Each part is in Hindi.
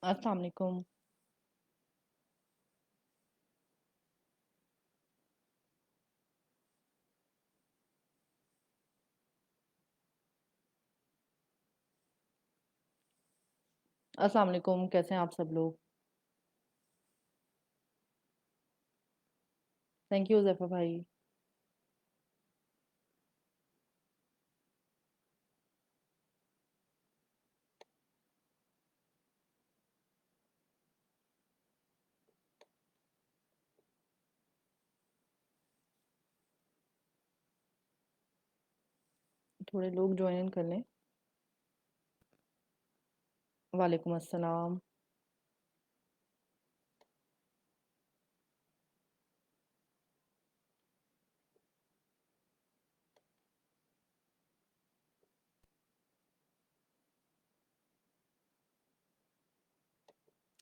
अस्सलाम वालेकुम। अस्सलाम वालेकुम, कैसे हैं आप सब लोग? थैंक यू ज़फ़र भाई। थोड़े लोग जॉइन इन कर लें। वालेकुम अस्सलाम।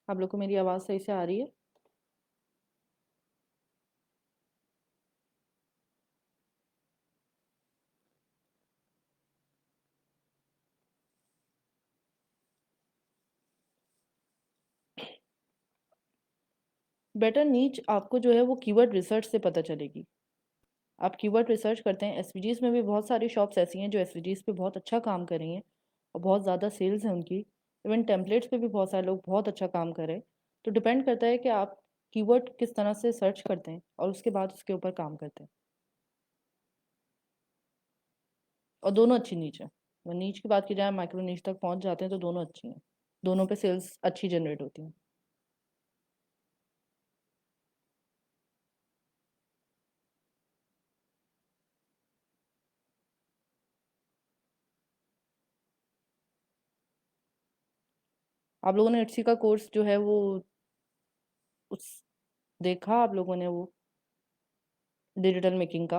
आप लोग को मेरी आवाज़ सही से आ रही है? बेटर नीच आपको जो है वो कीवर्ड रिसर्च से पता चलेगी। आप कीवर्ड रिसर्च करते हैं, एसवीजीज़ में भी बहुत सारी शॉप्स ऐसी हैं जो एसवीजीज़ पे बहुत अच्छा काम कर रही हैं और बहुत ज़्यादा सेल्स हैं उनकी। इवन टेम्पलेट्स पे भी बहुत सारे लोग बहुत अच्छा काम कर रहे हैं। तो डिपेंड करता है कि आप कीवर्ड किस तरह से सर्च करते हैं और उसके बाद उसके ऊपर काम करते हैं। और दोनों अच्छी नीच है। और नीच की बात की जाए, माइक्रो नीच तक पहुंच जाते हैं तो दोनों अच्छी हैं। दोनों पे सेल्स अच्छी जनरेट होती हैं। आप लोगों ने इट्सी का कोर्स जो है वो उस देखा आप लोगों ने वो डिजिटल मेकिंग का?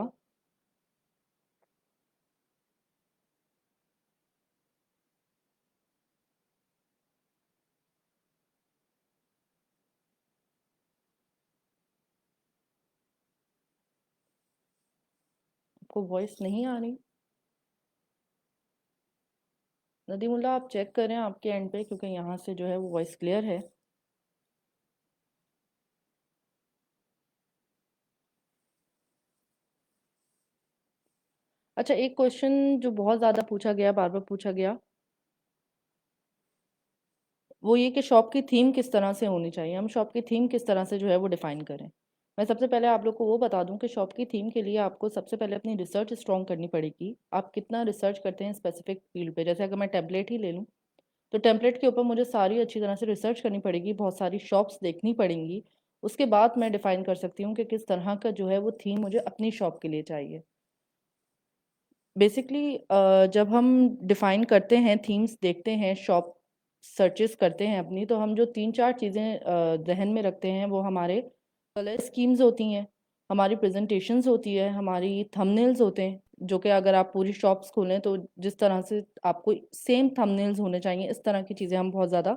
आपको वॉइस नहीं आ रही? नदीमुल्ला, आप चेक करें आपके एंड पे, क्योंकि यहाँ से जो है वो वॉइस क्लियर है। अच्छा, एक क्वेश्चन जो बहुत ज़्यादा पूछा गया, बार बार पूछा गया, वो ये कि शॉप की थीम किस तरह से होनी चाहिए। हम शॉप की थीम किस तरह से जो है वो डिफ़ाइन करें। मैं सबसे पहले आप लोग को वो बता दूं कि शॉप की थीम के लिए आपको सबसे पहले अपनी रिसर्च स्ट्रॉन्ग करनी पड़ेगी। आप कितना रिसर्च करते हैं स्पेसिफिक फील्ड पे। जैसे अगर मैं टेम्पलेट ही ले लूँ, तो टेम्पलेट के ऊपर मुझे सारी अच्छी तरह से रिसर्च करनी पड़ेगी, बहुत सारी शॉप्स देखनी पड़ेंगी। उसके बाद मैं डिफ़ाइन कर सकती हूँ कि किस तरह का जो है वो थीम मुझे अपनी शॉप के लिए चाहिए। बेसिकली जब हम डिफ़ाइन करते हैं थीम्स, देखते हैं शॉप, सर्चेस करते हैं अपनी, तो हम जो तीन चार चीज़ें जहन में रखते हैं वो हमारे कलर स्कीम्स होती हैं, हमारी प्रेजेंटेशंस होती है, हमारी थंबनेल्स होते हैं। जो कि अगर आप पूरी शॉप्स खोलें तो जिस तरह से आपको सेम थंबनेल्स होने चाहिए, इस तरह की चीज़ें हम बहुत ज़्यादा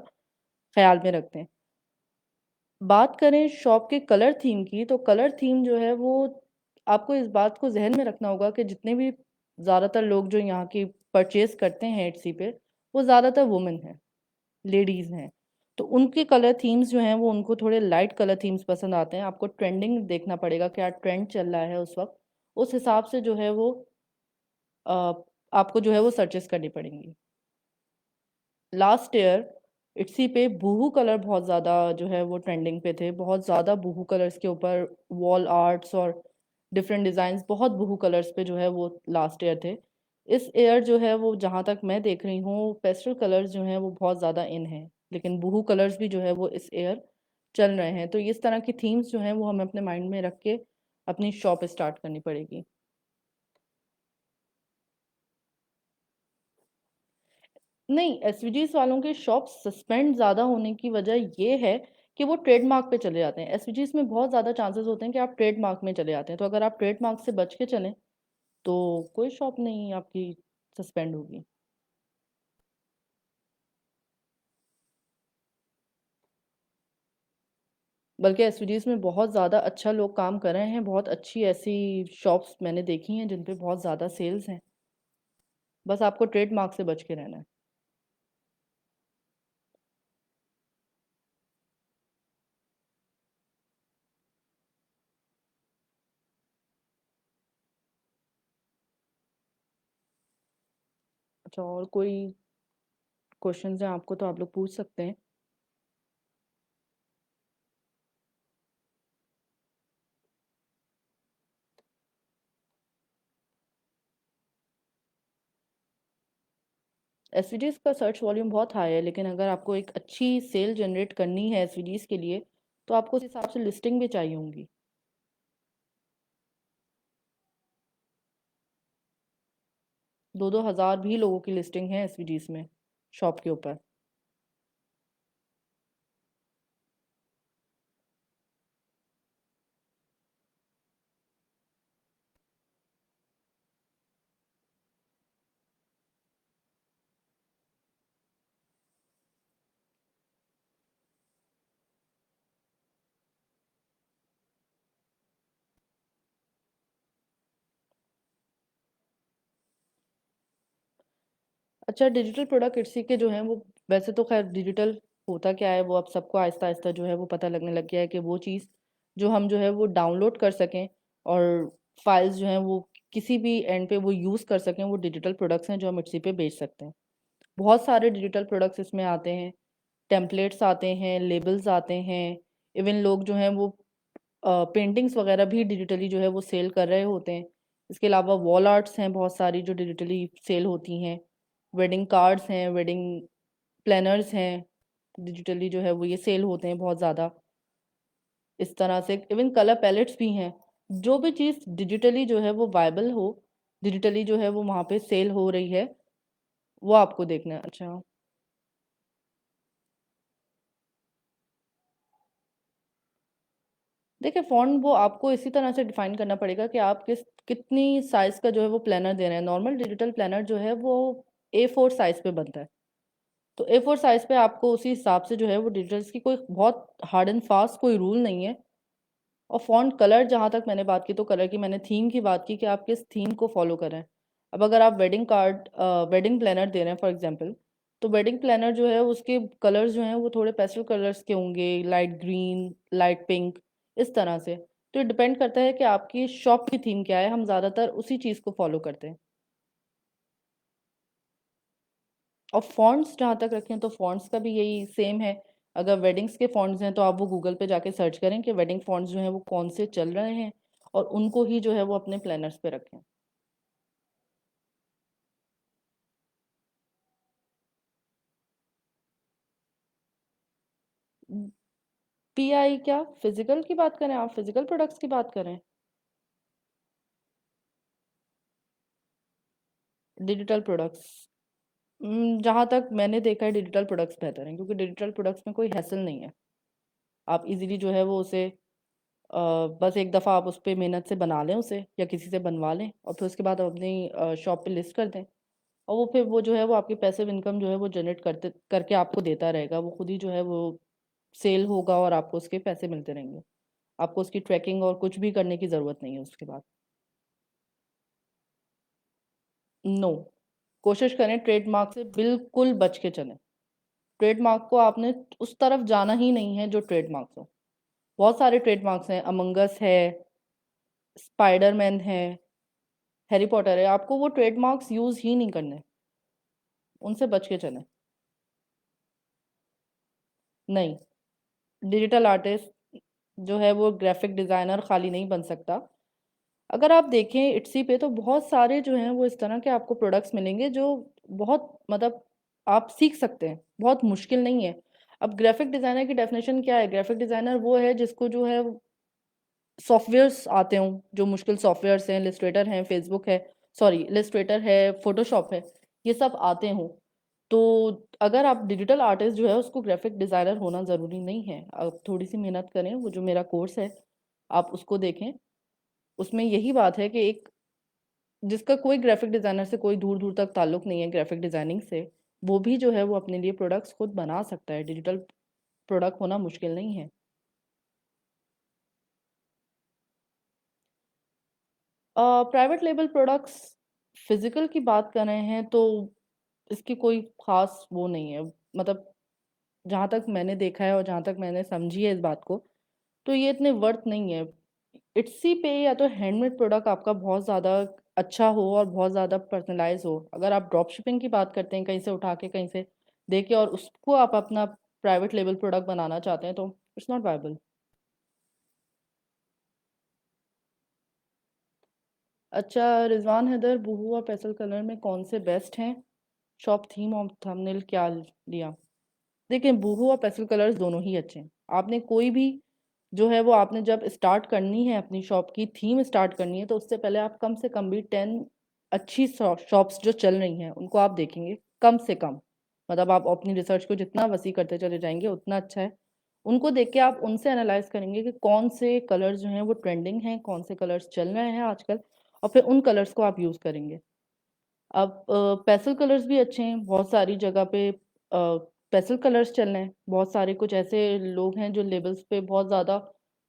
ख्याल में रखते हैं। बात करें शॉप के कलर थीम की, तो कलर थीम जो है वो आपको इस बात को जहन में रखना होगा कि जितने भी ज़्यादातर लोग जो यहाँ की परचेज करते हैं एटसी पे, वो ज़्यादातर वुमेन हैं, लेडीज़ हैं। तो उनके कलर थीम्स जो हैं वो उनको थोड़े लाइट कलर थीम्स पसंद आते हैं। आपको ट्रेंडिंग देखना पड़ेगा, क्या ट्रेंड चल रहा है उस वक्त, उस हिसाब से जो है वो अ, आपको जो है वो सर्चेस करनी पड़ेंगी। लास्ट ईयर इट्सी पे बूहू कलर बहुत ज़्यादा जो है वो ट्रेंडिंग पे थे। बहुत ज़्यादा बूहू कलर्स के ऊपर वॉल आर्ट्स और डिफरेंट डिज़ाइंस, बहुत बूहू कलर्स पे जो है वो लास्ट ईयर थे। इस ईयर जो है वो जहाँ तक मैं देख रही हूँ, पेस्टल कलर्स जो हैं वो बहुत ज़्यादा इन हैं, लेकिन बूहू कलर्स भी जो है वो इस ईयर चल रहे हैं। तो इस तरह की थीम्स जो हैं वो हमें अपने माइंड में रख के अपनी शॉप स्टार्ट करनी पड़ेगी। नहीं, एसवीजीज वालों के शॉप सस्पेंड ज़्यादा होने की वजह ये है कि वो ट्रेडमार्क पे चले जाते हैं। एसवीजीज में बहुत ज़्यादा चांसेस होते हैं कि आप ट्रेडमार्क में चले जाते हैं, तो अगर आप ट्रेडमार्क से बच के चलें तो कोई शॉप नहीं आपकी सस्पेंड होगी। बल्कि एसवीजीज में बहुत ज़्यादा अच्छा लोग काम कर रहे हैं। बहुत अच्छी ऐसी शॉप्स मैंने देखी हैं जिन पे बहुत ज़्यादा सेल्स हैं। बस आपको ट्रेडमार्क से बच के रहना है। अच्छा, और कोई क्वेश्चंस हैं आपको तो आप लोग पूछ सकते हैं। एसवीडीज का सर्च वॉल्यूम बहुत हाई है, लेकिन अगर आपको एक अच्छी सेल जनरेट करनी है एसवीडीज के लिए तो आपको उस हिसाब से लिस्टिंग भी चाहिए होंगी। 2-2 हज़ार भी लोगों की लिस्टिंग है एसवीडीज में शॉप के ऊपर। अच्छा, डिजिटल प्रोडक्ट इसी के जो हैं वो, वैसे तो खैर डिजिटल होता क्या है वो अब सबको आहिस्ता आहिस्ता जो है वो पता लगने लग गया है कि वो चीज़ जो हम जो है वो डाउनलोड कर सकें और फाइल्स जो हैं वो किसी भी एंड पे वो यूज़ कर सकें, वो डिजिटल प्रोडक्ट्स हैं जो हम इसी पे बेच सकते हैं। बहुत सारे डिजिटल प्रोडक्ट्स इसमें आते हैं, टेम्पलेट्स आते हैं, लेबल्स आते हैं, इवन लोग जो हैं वो पेंटिंग्स वगैरह भी डिजिटली जो है वो सेल कर रहे होते हैं। इसके अलावा वॉल आर्ट्स हैं बहुत सारी जो डिजिटली सेल होती हैं, वेडिंग कार्ड्स हैं, वेडिंग प्लानर्स हैं, डिजिटली जो है वो ये सेल होते हैं बहुत ज़्यादा। इस तरह से इवन कलर पैलेट्स भी हैं। जो भी चीज़ डिजिटली जो है वो वायबल हो, डिजिटली जो है वो वहाँ पे सेल हो रही है, वो आपको देखना है। अच्छा, देखिए फ़ॉन्ट वो आपको इसी तरह से डिफ़ाइन करना पड़ेगा कि आप कितनी साइज़ का जो है वो प्लानर दे रहे हैं। नॉर्मल डिजिटल प्लानर जो है वो A4 साइज़ पे बनता है। तो A4 साइज़ पे आपको उसी हिसाब से जो है वो डिजिटल्स की कोई बहुत हार्ड एंड फास्ट कोई रूल नहीं है। और फ़ॉन्ट कलर जहाँ तक मैंने बात की तो कलर की, मैंने थीम की बात की कि आप किस थीम को फ़ॉलो कर रहे हैं। अब अगर आप वेडिंग कार्ड वेडिंग प्लानर दे रहे हैं फॉर एग्ज़ाम्पल, तो वेडिंग प्लानर जो है उसके कलर्स जो हैं वो थोड़े पेस्टल कलर्स के होंगे, लाइट ग्रीन, लाइट पिंक, इस तरह से। तो ये डिपेंड करता है कि आपकी शॉप की थीम क्या है, हम ज़्यादातर उसी चीज़ को फ़ॉलो करते हैं। और फ़ॉन्ट्स जहाँ तक रखें तो फ़ॉन्ट्स का भी यही सेम है। अगर वेडिंग्स के फ़ॉन्ट्स हैं तो आप वो गूगल पे जाके सर्च करें कि वेडिंग फ़ॉन्ट्स जो हैं वो कौन से चल रहे हैं और उनको ही जो है वो अपने प्लानर्स पे रखें। पीआई क्या फिजिकल की बात करें, आप फिजिकल प्रोडक्ट्स की बात करें? डिजिटल प्रोडक्ट्स, जहाँ तक मैंने देखा है डिजिटल प्रोडक्ट्स बेहतर हैं, क्योंकि डिजिटल प्रोडक्ट्स में कोई हैसल नहीं है। आप इजीली जो है वो उसे बस एक दफ़ा आप उस पे मेहनत से बना लें उसे, या किसी से बनवा लें और फिर उसके बाद अपनी शॉप पे लिस्ट कर दें, और वो फिर वो जो है वो आपकी पैसिव इनकम जो है वो जनरेट करते करके आपको देता रहेगा। वो खुद ही जो है वो सेल होगा और आपको उसके पैसे मिलते रहेंगे। आपको उसकी ट्रैकिंग और कुछ भी करने की ज़रूरत नहीं है उसके बाद। नो, कोशिश करें ट्रेडमार्क से बिल्कुल बच के चलें। ट्रेडमार्क को आपने उस तरफ जाना ही नहीं है जो ट्रेडमार्क्स हो। बहुत सारे ट्रेडमार्क्स हैं, अमंगस है, स्पाइडरमैन है, हैरी पॉटर है, आपको वो ट्रेडमार्क्स यूज़ ही नहीं करने, उनसे बच के चलें। नहीं, डिजिटल आर्टिस्ट जो है वो ग्राफिक डिज़ाइनर खाली नहीं बन सकता। अगर आप देखें इट्सी पे तो बहुत सारे जो हैं वो इस तरह के आपको प्रोडक्ट्स मिलेंगे जो बहुत मतलब आप सीख सकते हैं, बहुत मुश्किल नहीं है। अब ग्राफिक डिज़ाइनर की डेफिनेशन क्या है? ग्राफिक डिज़ाइनर वो है जिसको जो है सॉफ्टवेयर्स आते हों, जो मुश्किल सॉफ्टवेयर्स हैं, इलस्ट्रेटर हैं, फेसबुक है, सॉरी इलस्ट्रेटर है, फोटोशॉप है, ये सब आते हों। तो अगर आप डिजिटल आर्टिस्ट जो है उसको ग्राफिक डिज़ाइनर होना ज़रूरी नहीं है। आप थोड़ी सी मेहनत करें, वो जो मेरा कोर्स है आप उसको देखें। उसमें यही बात है कि एक जिसका कोई ग्राफिक डिज़ाइनर से कोई दूर दूर तक ताल्लुक नहीं है ग्राफिक डिज़ाइनिंग से, वो भी जो है वो अपने लिए प्रोडक्ट्स खुद बना सकता है। डिजिटल प्रोडक्ट होना मुश्किल नहीं है। प्राइवेट लेबल प्रोडक्ट्स फिजिकल की बात कर रहे हैं तो इसकी कोई खास वो नहीं है, मतलब जहाँ तक मैंने देखा है और जहाँ तक मैंने समझी है इस बात को, तो ये इतने वर्थ नहीं है। इट्सी पे या तो हैंडमेड प्रोडक्ट आपका बहुत ज़्यादा अच्छा हो और बहुत ज़्यादा पर्सनलाइज हो। अगर आप ड्रॉप शिपिंग की बात करते हैं, कहीं से उठा के कहीं से दे के और उसको आप अपना प्राइवेट लेवल प्रोडक्ट बनाना चाहते हैं, तो इट्स नॉट वायबल। अच्छा, रिजवान हैदर, बूहू और पेस्टल कलर में कौन से बेस्ट हैं? शॉप थीम और थंबनेल क्या लिया? देखिए, बूहू और पेस्टल कलर्स दोनों ही अच्छे हैं। आपने कोई भी जो है वो आपने जब स्टार्ट करनी है अपनी शॉप की थीम स्टार्ट करनी है, तो उससे पहले आप कम से कम भी 10 अच्छी शॉप्स जो चल रही हैं उनको आप देखेंगे, कम से कम। मतलब आप अपनी रिसर्च को जितना वसी करते चले जाएंगे उतना अच्छा है। उनको देख के आप उनसे एनालाइज करेंगे कि कौन से कलर्स जो हैं वो ट्रेंडिंग हैं, कौन से कलर्स चल रहे हैं आजकल, और फिर उन कलर्स को आप यूज़ करेंगे। अब पेस्टल कलर्स भी अच्छे हैं, बहुत सारी जगह पे पेस्टल कलर्स चल रहे हैं। बहुत सारे कुछ ऐसे लोग हैं जो लेबल्स पे बहुत ज़्यादा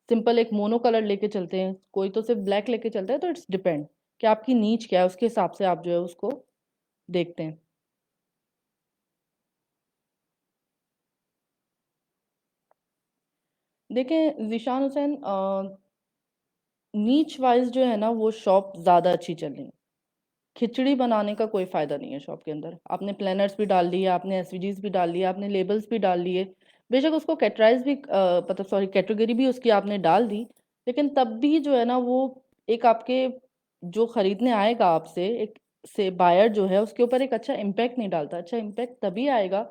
सिंपल एक मोनो कलर लेके चलते हैं, कोई तो सिर्फ ब्लैक लेके चलता है। तो इट्स डिपेंड कि आपकी नीच क्या है, उसके हिसाब से आप जो है उसको देखते हैं। देखें जिशान हुसैन, नीच वाइज जो है ना वो शॉप ज़्यादा अच्छी चल रही है। खिचड़ी बनाने का कोई फायदा नहीं है शॉप के अंदर। आपने प्लानर्स भी डाल लिए, आपने एसवीजीज भी डाल लिए, आपने लेबल्स भी डाल लिए, बेशक उसको कैटराइज भी मतलब सॉरी कैटेगरी भी उसकी आपने डाल दी, लेकिन तब भी जो है ना वो एक आपके जो खरीदने आएगा आपसे, एक से बायर जो है उसके ऊपर एक अच्छा इम्पैक्ट नहीं डालता। अच्छा इम्पैक्ट तभी आएगा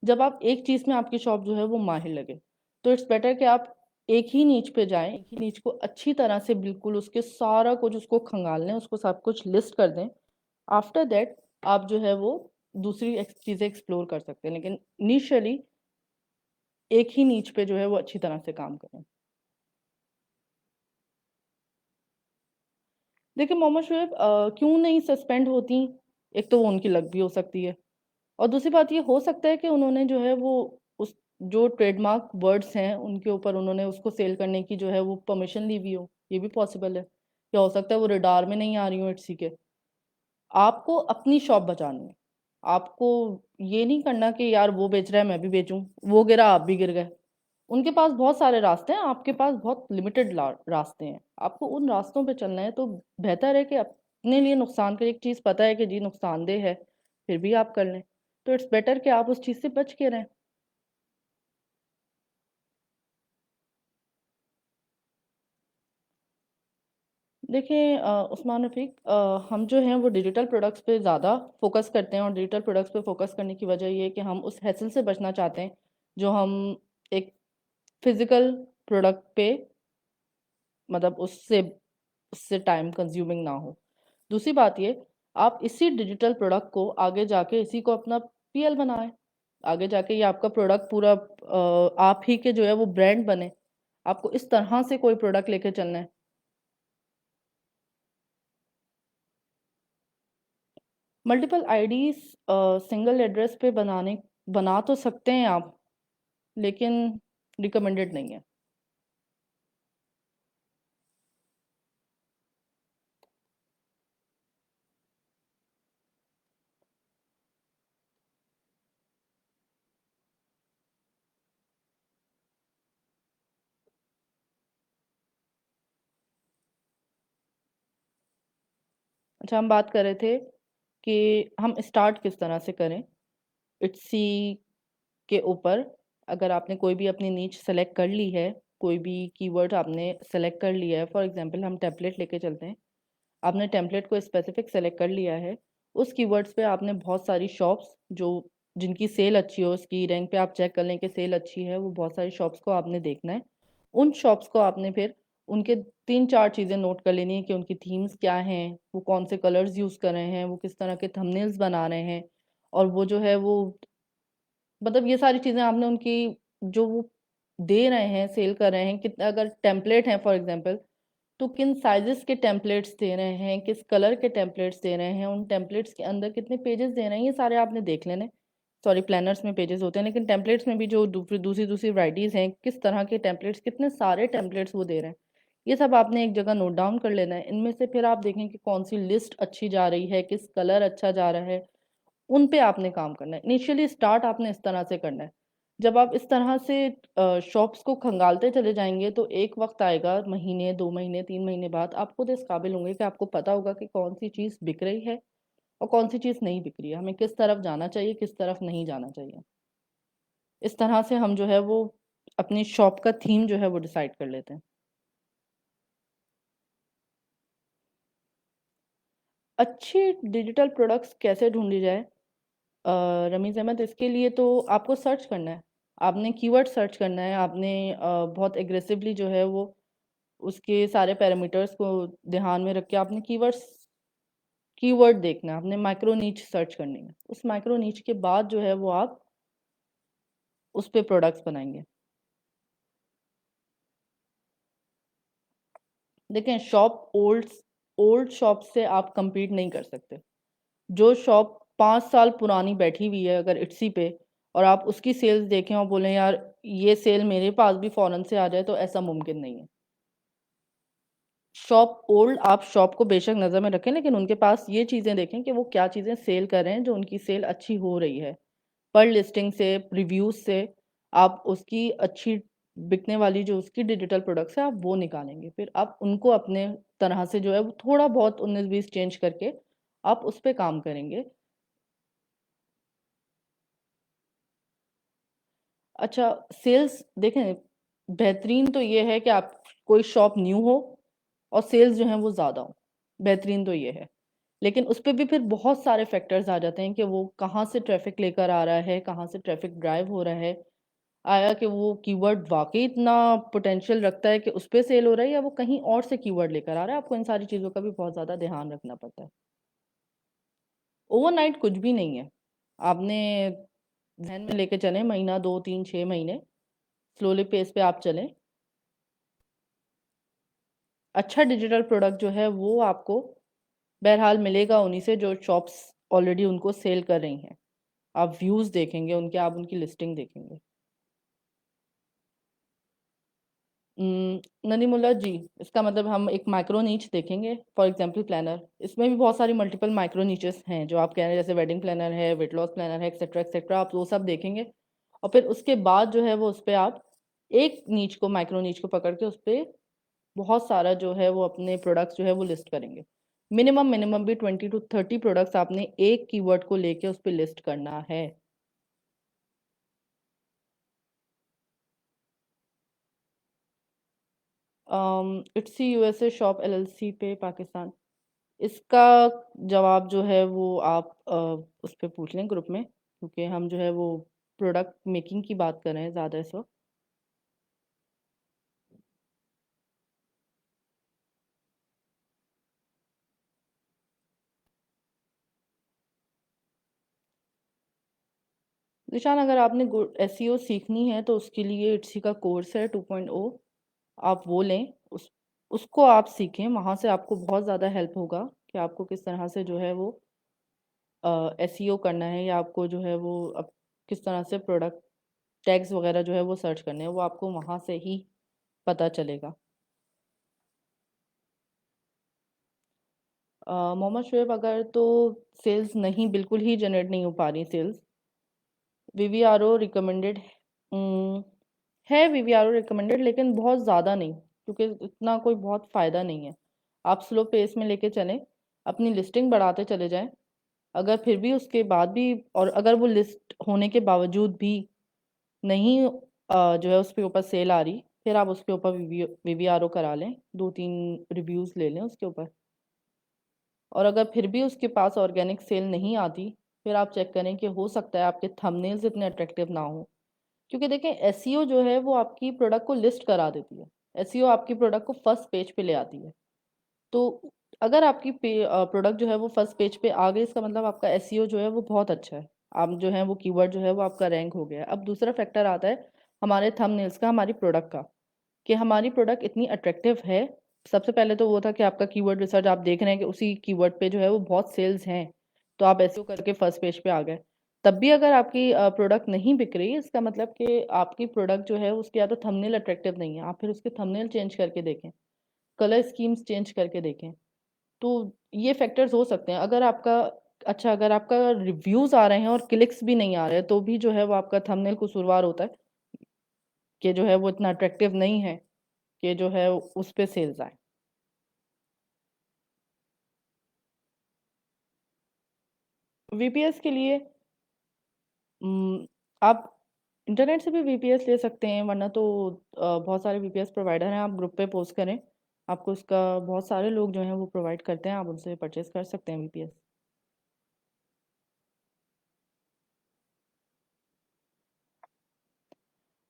जब आप एक चीज़ में आपकी शॉप जो है वो माहिर लगे। तो इट्स बेटर कि आप एक ही नीच पे जाएं, एक ही नीच को अच्छी तरह से बिल्कुल उसके सारा कुछ उसको खंगाल लें, उसको सब कुछ लिस्ट कर दें। आफ्टर दैट आप जो है वो दूसरी चीजें एक्सप्लोर कर सकते हैं, लेकिन इनिशियली एक ही नीच पे जो है वो अच्छी तरह से काम करें। देखिए मोहम्मद शुएब क्यों नहीं सस्पेंड होती? एक तो वो उनकी लग भी हो सकती है, और दूसरी बात ये हो सकता है कि उन्होंने जो है वो उस जो ट्रेडमार्क वर्ड्स हैं उनके ऊपर उन्होंने उसको सेल करने की जो है वो परमिशन ली हुई हो, ये भी पॉसिबल है। क्या हो सकता है वो रडार में नहीं आ रही हो इट्सी के। आपको अपनी शॉप बचानी है। आपको ये नहीं करना कि यार वो बेच रहा है मैं भी बेचूं, वो गिरा आप भी गिर गए। उनके पास बहुत सारे रास्ते हैं, आपके पास बहुत लिमिटेड रास्ते हैं। आपको उन रास्तों पे चलना है, तो बेहतर है कि अपने लिए नुकसान का एक चीज़ पता है कि जी नुकसानदेह है, फिर भी आप कर लें। तो इट्स बेटर कि आप उस चीज़ से बच के रहें। देखिए उस्मान रफ़ीक, हम जो हैं वो डिजिटल प्रोडक्ट्स पे ज़्यादा फोकस करते हैं, और डिजिटल प्रोडक्ट्स पे फोकस करने की वजह ये है कि हम उस हैसल से बचना चाहते हैं जो हम एक फिजिकल प्रोडक्ट पे, मतलब उससे उससे टाइम कंज्यूमिंग ना हो। दूसरी बात ये, आप इसी डिजिटल प्रोडक्ट को आगे जाके इसी को अपना पीएल बनाएं। आगे जाके ये आपका प्रोडक्ट पूरा आप ही के जो है वो ब्रांड बने। आपको इस तरह से कोई प्रोडक्ट लेके चलना है। मल्टीपल आईडीज सिंगल एड्रेस पे बना तो सकते हैं आप, लेकिन रिकमेंडेड नहीं है। अच्छा, हम बात कर रहे थे कि हम स्टार्ट किस तरह से करें इट्सी के ऊपर। अगर आपने कोई भी अपनी नीच सेलेक्ट कर ली है, कोई भी कीवर्ड आपने सेलेक्ट कर लिया है, फॉर एग्जांपल हम टेम्पलेट लेके चलते हैं। आपने टेम्पलेट को स्पेसिफिक सेलेक्ट कर लिया है, उस कीवर्ड्स पे आपने बहुत सारी शॉप्स जो जिनकी सेल अच्छी हो, उसकी रैंक पे आप चेक कर लें कि सेल अच्छी है, वो बहुत सारी शॉप्स को आपने देखना है। उन शॉप्स को आपने फिर उनके तीन चार चीज़ें नोट कर लेनी है कि उनकी थीम्स क्या हैं, वो कौन से कलर्स यूज़ कर रहे हैं, वो किस तरह के थंबनेल्स बना रहे हैं, और वो जो है वो मतलब ये सारी चीज़ें आपने उनकी जो वो दे रहे हैं, सेल कर रहे हैं, कितना अगर टेम्पलेट हैं फॉर एग्जांपल, तो किन साइजेस के टेम्पलेट्स दे रहे हैं, किस कलर के टेम्पलेट्स दे रहे हैं, उन टेम्पलेट्स के अंदर कितने पेजेस दे रहे हैं, ये सारे आपने देख लेने। सॉरी, प्लानर्स में पेजेस होते हैं, लेकिन टेम्पलेट्स में भी जो दूसरी दूसरी दूसरी वैराइटीज़ हैं, किस तरह के टेम्पलेट्स, कितने सारे टेम्पलेट्स वो दे रहे हैं, ये सब आपने एक जगह नोट डाउन कर लेना है। इनमें से फिर आप देखें कि कौन सी लिस्ट अच्छी जा रही है, किस कलर अच्छा जा रहा है, उन पे आपने काम करना है। इनिशियली स्टार्ट आपने इस तरह से करना है। जब आप इस तरह से शॉप्स को खंगालते चले जाएंगे तो एक वक्त आएगा, महीने 2 महीने 3 महीने बाद आप खुद इस काबिल होंगे कि आपको पता होगा कि कौन सी चीज़ बिक रही है और कौन सी चीज़ नहीं बिक रही है, हमें किस तरफ जाना चाहिए किस तरफ नहीं जाना चाहिए। इस तरह से हम जो है वो अपनी शॉप का थीम जो है वो डिसाइड कर लेते हैं। अच्छी डिजिटल प्रोडक्ट्स कैसे ढूंढी जाए? रमीज़ अहमद, इसके लिए तो आपको सर्च करना है, आपने कीवर्ड सर्च करना है, आपने बहुत एग्रेसिवली जो है वो उसके सारे पैरामीटर्स को ध्यान में रख के आपने कीवर्ड देखना है, आपने माइक्रो नीच सर्च करनी है। उस माइक्रो नीच के बाद जो है वो आप उस पे प्रोडक्ट्स बनाएंगे। देखें, शॉप ओल्ड ओल्ड शॉप से आप compete नहीं कर सकते। जो शॉप 5 साल पुरानी बैठी हुई है अगर इट्सी पे, और आप उसकी सेल्स देखें और बोलें यार ये सेल मेरे पास भी फौरन से आ जाए, तो ऐसा मुमकिन नहीं है। शॉप ओल्ड, आप शॉप को बेशक नज़र में रखें लेकिन उनके पास ये चीज़ें देखें कि वो क्या चीज़ें सेल कर रहे हैं जो उनकी सेल अच्छी हो रही है। पर लिस्टिंग से, रिव्यूज से आप उसकी अच्छी बिकने वाली जो उसकी डिजिटल प्रोडक्ट्स है आप वो निकालेंगे, फिर आप उनको अपने तरह से जो है वो थोड़ा बहुत 19-20 चेंज करके आप उस पर काम करेंगे। अच्छा, सेल्स देखें, बेहतरीन तो ये है कि आप कोई शॉप न्यू हो और सेल्स जो हैं वो ज़्यादा हो, बेहतरीन तो ये है। लेकिन उस पे भी फिर बहुत सारे फैक्टर्स आ जाते हैं कि वो कहाँ से ट्रैफिक लेकर आ रहा है, कहाँ से ट्रैफिक ड्राइव हो रहा है, आया कि वो कीवर्ड वाकई इतना पोटेंशियल रखता है कि उस पे सेल हो रहा है, या वो कहीं और से कीवर्ड लेकर आ रहा है। आपको इन सारी चीज़ों का भी बहुत ज़्यादा ध्यान रखना पड़ता है। ओवरनाइट कुछ भी नहीं है, आपने ध्यान में लेके चलें, महीना 2 3 6 महीने स्लोली पेस पे आप चलें। अच्छा डिजिटल प्रोडक्ट जो है वो आपको बहरहाल मिलेगा उन्हीं से जो शॉप्स ऑलरेडी उनको सेल कर रही हैं। आप व्यूज़ देखेंगे उनके, आप उनकी लिस्टिंग देखेंगे। ननीमुल्ला जी, इसका मतलब हम एक माइक्रो नीच देखेंगे, फॉर एग्जांपल प्लानर। इसमें भी बहुत सारी मल्टीपल माइक्रो नीचेस हैं जो आप कह रहे हैं, जैसे वेडिंग प्लानर है, वेट लॉस प्लानर है, एक्सेट्रा एक्सेट्रा, आप वो सब देखेंगे। और फिर उसके बाद जो है वो उस पर आप एक नीच को, माइक्रो नीच को पकड़ के उस पर बहुत सारा जो है वो अपने प्रोडक्ट्स जो है वो लिस्ट करेंगे। मिनिमम मिनिमम भी 20 to 30 प्रोडक्ट्स आपने एक कीवर्ड को लेके उस पर लिस्ट करना है। इट्स यूएसए शॉप एलएलसी पे पाकिस्तान, इसका जवाब जो है वो आप उस पर पूछ लें ग्रुप में, क्योंकि हम जो है वो प्रोडक्ट मेकिंग की बात कर रहे हैं ज़्यादा इस वक्त। निशान, अगर आपने एसईओ सीखनी है तो उसके लिए इट्सी का कोर्स है 2.0, आप वो लें, उसको आप सीखें, वहाँ से आपको बहुत ज़्यादा हेल्प होगा कि आपको किस तरह से जो है वो एसईओ करना है, या आपको जो है वो अब किस तरह से प्रोडक्ट टैग्स वगैरह जो है वो सर्च करने हैं, वो आपको वहाँ से ही पता चलेगा। मोहम्मद शुएब, अगर तो सेल्स नहीं, बिल्कुल ही जनरेट नहीं हो पा रही सेल्स, वीवीआरओ रिकमेंडेड है, वीवीआरओ रिकमेंडेड, लेकिन बहुत ज़्यादा नहीं, क्योंकि इतना कोई बहुत फ़ायदा नहीं है। आप स्लो पेस में लेके चलें, अपनी लिस्टिंग बढ़ाते चले जाएं। अगर फिर भी उसके बाद भी, और अगर वो लिस्ट होने के बावजूद भी नहीं जो है उसके ऊपर सेल आ रही, फिर आप उसके ऊपर वीवीआरओ करा लें, 2 3 रिव्यूज़ ले लें उसके ऊपर। और अगर फिर भी उसके पास ऑर्गेनिक सेल नहीं आती, फिर आप चेक करें कि हो सकता है आपके थंबनेल्स इतने अट्रैक्टिव ना हो। क्योंकि देखें, एसईओ जो है वो आपकी प्रोडक्ट को लिस्ट करा देती है, एसईओ आपकी प्रोडक्ट को फर्स्ट पेज पे ले आती है। तो अगर आपकी प्रोडक्ट जो है वो फर्स्ट पेज पे आ गई, इसका मतलब आपका एसईओ जो है वो बहुत अच्छा है, आप जो है वो कीवर्ड जो है वो आपका रैंक हो गया है। अब दूसरा फैक्टर आता है हमारे थंबनेल्स का, हमारी प्रोडक्ट का, कि हमारी प्रोडक्ट इतनी अट्रैक्टिव है। सबसे पहले तो वो था कि आपका कीवर्ड रिसर्च, आप देख रहे हैं कि उसी कीवर्ड पे जो है वो बहुत सेल्स हैं, तो आप एसईओ करके फर्स्ट पेज पे आ गए। तब भी अगर आपकी प्रोडक्ट नहीं बिक रही, इसका मतलब कि आपकी प्रोडक्ट जो है उसकी या तो थंबनेल अट्रैक्टिव नहीं है, आप फिर उसके थंबनेल चेंज करके देखें, कलर स्कीम्स चेंज करके देखें। तो ये फैक्टर्स हो सकते हैं। अगर आपका अच्छा, अगर आपका रिव्यूज आ रहे हैं और क्लिक्स भी नहीं आ रहे हैं तो भी जो है वो आपका थंबनेल कसूरवार होता है, कि जो है वो इतना अट्रैक्टिव नहीं है कि जो है उस पे सेल्स आए। वीपीएस के लिए आप इंटरनेट से भी वीपीएस ले सकते हैं, वरना तो बहुत सारे वीपीएस प्रोवाइडर हैं, आप ग्रुप पे पोस्ट करें, आपको इसका बहुत सारे लोग जो हैं वो प्रोवाइड करते हैं, आप उनसे परचेज कर सकते हैं वीपीएस।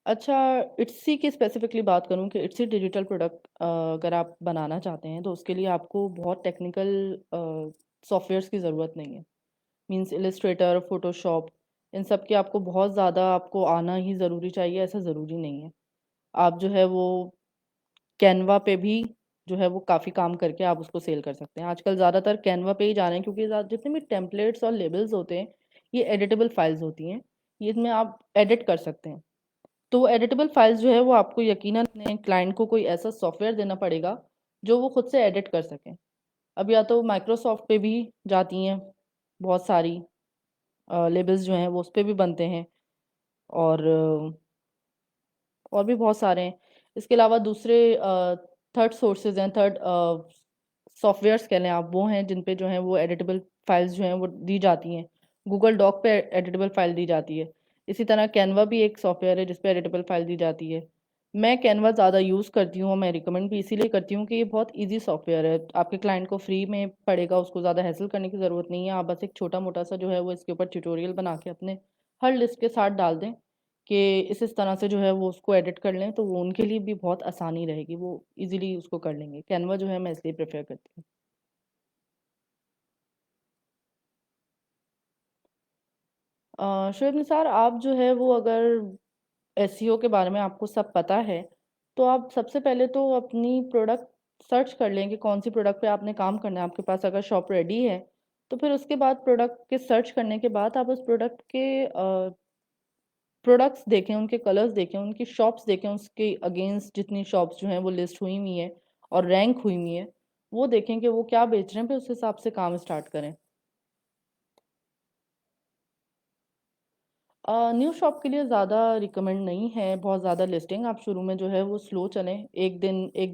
अच्छा, इट्सी की स्पेसिफिकली बात करूं कि इट्सी डिजिटल प्रोडक्ट अगर आप बनाना चाहते हैं तो उसके लिए आपको बहुत टेक्निकल सॉफ्टवेयर्स की ज़रूरत नहीं है। मींस इलस्ट्रेटर, फोटोशॉप, इन सब के आपको बहुत ज़्यादा आपको आना ही ज़रूरी चाहिए, ऐसा ज़रूरी नहीं है। आप जो है वो कैनवा पे भी जो है वो काफ़ी काम करके आप उसको सेल कर सकते हैं। आजकल ज़्यादातर कैनवा पे ही जा रहे हैं, क्योंकि जितने भी टेम्पलेट्स और लेबल्स होते हैं ये एडिटेबल फाइल्स होती हैं, ये इसमें आप एडिट कर सकते हैं। तो वो एडिटेबल फाइल्स जो है वो आपको यकीनन अपने क्लाइंट को कोई ऐसा सॉफ्टवेयर देना पड़ेगा जो वो खुद से एडिट कर सकें। अब या तो माइक्रोसॉफ्ट पे भी जाती हैं बहुत सारी लेबल्स जो हैं वो उस पे भी बनते हैं, और और भी बहुत सारे हैं। इसके अलावा दूसरे थर्ड सोर्सेज हैं, थर्ड सॉफ्टवेयर्स कह लें आप, वो हैं जिन पे जो हैं वो एडिटेबल फाइल्स जो हैं वो दी जाती हैं। गूगल डॉक पे एडिटेबल फाइल दी जाती है। इसी तरह कैनवा भी एक सॉफ्टवेयर है जिस पे एडिटेबल फाइल दी जाती है। मैं कैनवा ज़्यादा यूज़ करती हूँ, मैं रिकमेंड भी इसीलिए करती हूँ कि ये बहुत इजी सॉफ्टवेयर है, आपके क्लाइंट को फ्री में पड़ेगा, उसको ज़्यादा हैसल करने की ज़रूरत नहीं है। आप बस एक छोटा मोटा सा जो है वो इसके ऊपर ट्यूटोरियल बना के अपने हर लिस्ट के साथ डाल दें कि इस तरह से जो है वो उसको एडिट कर लें, तो वो उनके लिए भी बहुत आसानी रहेगी, वो इजीली उसको कर लेंगे। कैनवा जो है मैं इसलिए प्रेफर करती हूँ। शुएब निसार, आप जो है वो अगर एसईओ के बारे में आपको सब पता है तो आप सबसे पहले तो अपनी प्रोडक्ट सर्च कर लें कि कौन सी प्रोडक्ट पे आपने काम करना है। आपके पास अगर शॉप रेडी है तो फिर उसके बाद प्रोडक्ट के सर्च करने के बाद आप उस प्रोडक्ट के प्रोडक्ट्स देखें, उनके कलर्स देखें, उनकी शॉप्स देखें, उसके अगेंस्ट जितनी शॉप्स जो हैं वो लिस्ट हुई हुई हैं और रैंक हुई हुई हैं, वो देखें कि वो क्या बेच रहे हैं, फिर उस हिसाब से काम स्टार्ट करें। न्यू शॉप के लिए ज़्यादा रिकमेंड नहीं है बहुत ज़्यादा लिस्टिंग। आप शुरू में जो है वो स्लो चलें, एक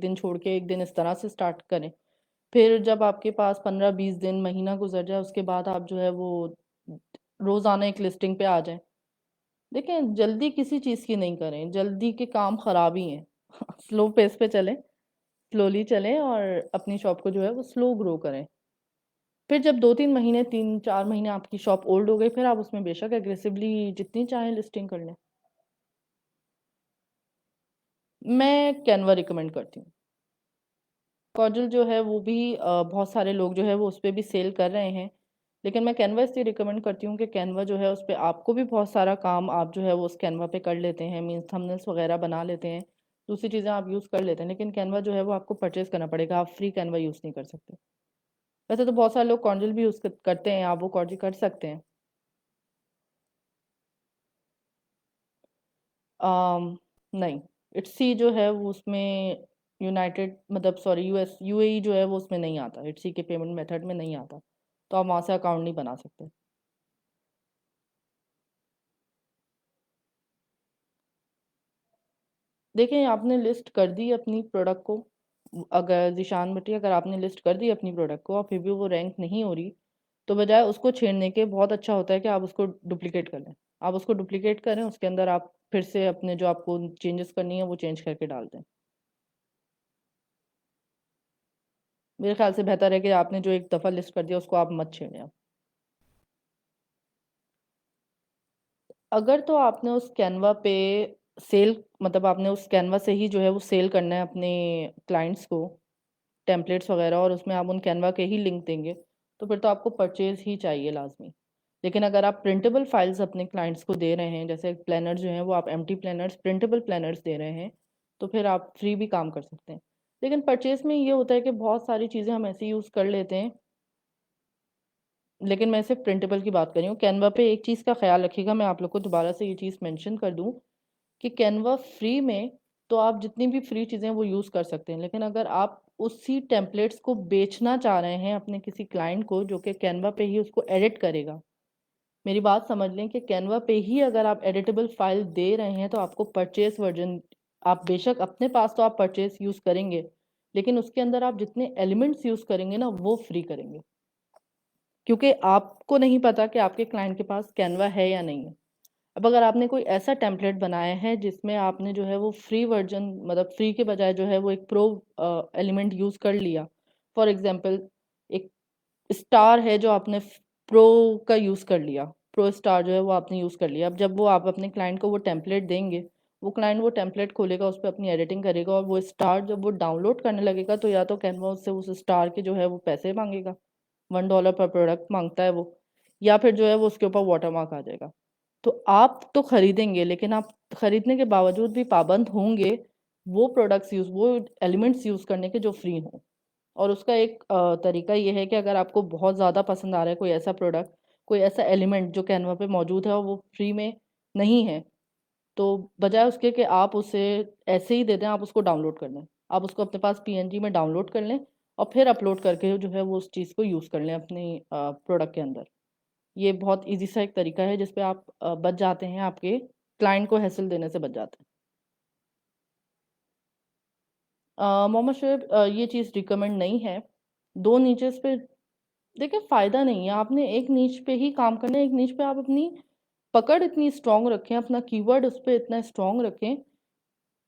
दिन छोड़ के एक दिन इस तरह से स्टार्ट करें। फिर जब आपके पास 15-20 दिन, महीना गुजर जाए, उसके बाद आप जो है वो रोज़ाना एक लिस्टिंग पे आ जाएं। देखें, जल्दी किसी चीज़ की नहीं करें, जल्दी के काम खराब ही हैं। स्लो पेस पे चलें, स्लोली चलें और अपनी शॉप को जो है वो स्लो ग्रो करें। फिर जब 2-3 महीने, 3-4 महीने आपकी शॉप ओल्ड हो गई, फिर आप उसमें बेशक एग्रेसिवली जितनी चाहें लिस्टिंग कर लें। मैं कैनवा रिकमेंड करती हूँ। कॉर्डल जो है वो भी बहुत सारे लोग जो है वो उस पे भी सेल कर रहे हैं, लेकिन मैं कैनवा इसलिए रिकमेंड करती हूँ कि कैनवा जो है उस पे आपको भी बहुत सारा काम आप जो है वो उस कैनवा पे कर लेते हैं, मीन्स थंबनेल्स वगैरह बना लेते हैं, दूसरी चीज़ें आप यूज़ कर लेते हैं, लेकिन कैनवा जो है वो आपको परचेज़ करना पड़ेगा, आप फ्री कैनवा यूज़ नहीं कर सकते। वैसे तो बहुत सारे लोग कॉर्डल भी यूज़ करते हैं, आप वो कॉर्डल कर सकते हैं। नहीं, इट्सी जो है वो उसमें यूनाइटेड, मतलब सॉरी, यूएई जो है वो उसमें नहीं आता, इट्सी के पेमेंट मेथड में नहीं आता, तो आप वहाँ से अकाउंट नहीं बना सकते। देखें, आपने लिस्ट कर दी अपनी प्रोडक्ट को, अगर ज़ीशान भट्टी, अगर आपने लिस्ट कर दी अपनी प्रोडक्ट को और फिर भी वो रैंक नहीं हो रही, तो बजाय उसको छेड़ने के बहुत अच्छा होता है कि आप उसको डुप्लीकेट कर लें। आप उसको डुप्लीकेट करें, उसके अंदर आप फिर से अपने जो आपको चेंजेस करनी है वो चेंज करके डाल दें। मेरे ख्याल से बेहतर है कि आपने जो एक दफ़ा लिस्ट कर दिया उसको आप मत छेड़ें अब। अगर तो आपने उस कैनवा पे सेल, मतलब आपने उस कैनवा से ही जो है वो सेल करना है अपने क्लाइंट्स को टेम्पलेट्स वगैरह, और उसमें आप उन कैनवा के ही लिंक देंगे, तो फिर तो आपको परचेज ही चाहिए लाजमी। लेकिन अगर आप प्रिंटेबल फाइल्स अपने क्लाइंट्स को दे रहे हैं, जैसे प्लानर जो हैं वो आप एम्प्टी प्लानर्स, प्रिंटेबल प्लानर्स दे रहे हैं, तो फिर आप फ्री भी काम कर सकते हैं। लेकिन परचेज में ये होता है कि बहुत सारी चीज़ें हम ऐसे यूज़ कर लेते हैं, लेकिन मैं सिर्फ प्रिंटेबल की बात कर रही हूँ। कैनवा पे एक चीज़ का ख्याल रखिएगा, मैं आप लोग को दोबारा से ये चीज़ मेंशन कर दूँ कि कैनवा फ्री में तो आप जितनी भी फ्री चीज़ें वो यूज़ कर सकते हैं। लेकिन अगर आप उसी टेम्पलेट्स को बेचना चाह रहे हैं अपने किसी क्लाइंट को जो कि कैनवा पे ही उसको एडिट करेगा, मेरी बात समझ लें कि कैनवा पे ही अगर आप एडिटेबल फाइल दे रहे हैं तो आपको परचेस वर्जन, आप बेशक अपने पास तो आप परचेस यूज़ करेंगे, लेकिन उसके अंदर आप जितने एलिमेंट्स यूज़ करेंगे ना वो फ्री करेंगे, क्योंकि आपको नहीं पता कि आपके क्लाइंट के पास कैनवा है या नहीं है। अब अगर आपने कोई ऐसा टेम्पलेट बनाया है जिसमें आपने जो है वो फ्री वर्जन, मतलब फ्री के बजाय जो है वो एक प्रो एलिमेंट यूज़ कर लिया, फॉर एग्जांपल एक स्टार है जो आपने प्रो का यूज़ कर लिया, प्रो स्टार जो है वो आपने यूज़ कर लिया। अब जब वो आप अपने क्लाइंट को वो टेम्पलेट देंगे, वो क्लाइंट वो टेम्पलेट खोलेगा, उस पर अपनी एडिटिंग करेगा, और वो स्टार जब वो डाउनलोड करने लगेगा तो या तो कैनवा उससे उस स्टार के जो है वो पैसे मांगेगा, $1 पर प्रोडक्ट मांगता है वो, या फिर जो है वो उसके ऊपर वाटरमार्क आ जाएगा। तो आप तो खरीदेंगे, लेकिन आप खरीदने के बावजूद भी पाबंद होंगे वो प्रोडक्ट्स यूज़, वो एलिमेंट्स यूज़ करने के जो फ्री हों। और उसका एक तरीका ये है कि अगर आपको बहुत ज़्यादा पसंद आ रहा है कोई ऐसा प्रोडक्ट, कोई ऐसा एलिमेंट जो कैनवा पे मौजूद है और वो फ्री में नहीं है, तो बजाय उसके कि आप उसे ऐसे ही दे दें, आप उसको डाउनलोड कर लें। आप उसको अपने पास पीएनजी में डाउनलोड कर लें और फिर अपलोड करके जो है वो उस चीज़ को यूज़ कर लें अपने प्रोडक्ट के अंदर। ये बहुत ईज़ी सा एक तरीका है जिस पे आप बच जाते हैं, आपके क्लाइंट को हैसल देने से बच जाते हैं। मोहम्मद शोएब, ये चीज़ रिकमेंड नहीं है। 2 नीचेस पे देखिए फ़ायदा नहीं है, आपने एक नीच पे ही काम करना है, एक नीच पे आप अपनी पकड़ इतनी स्ट्रॉन्ग रखें, अपना कीवर्ड उस पे इतना स्ट्रॉन्ग रखें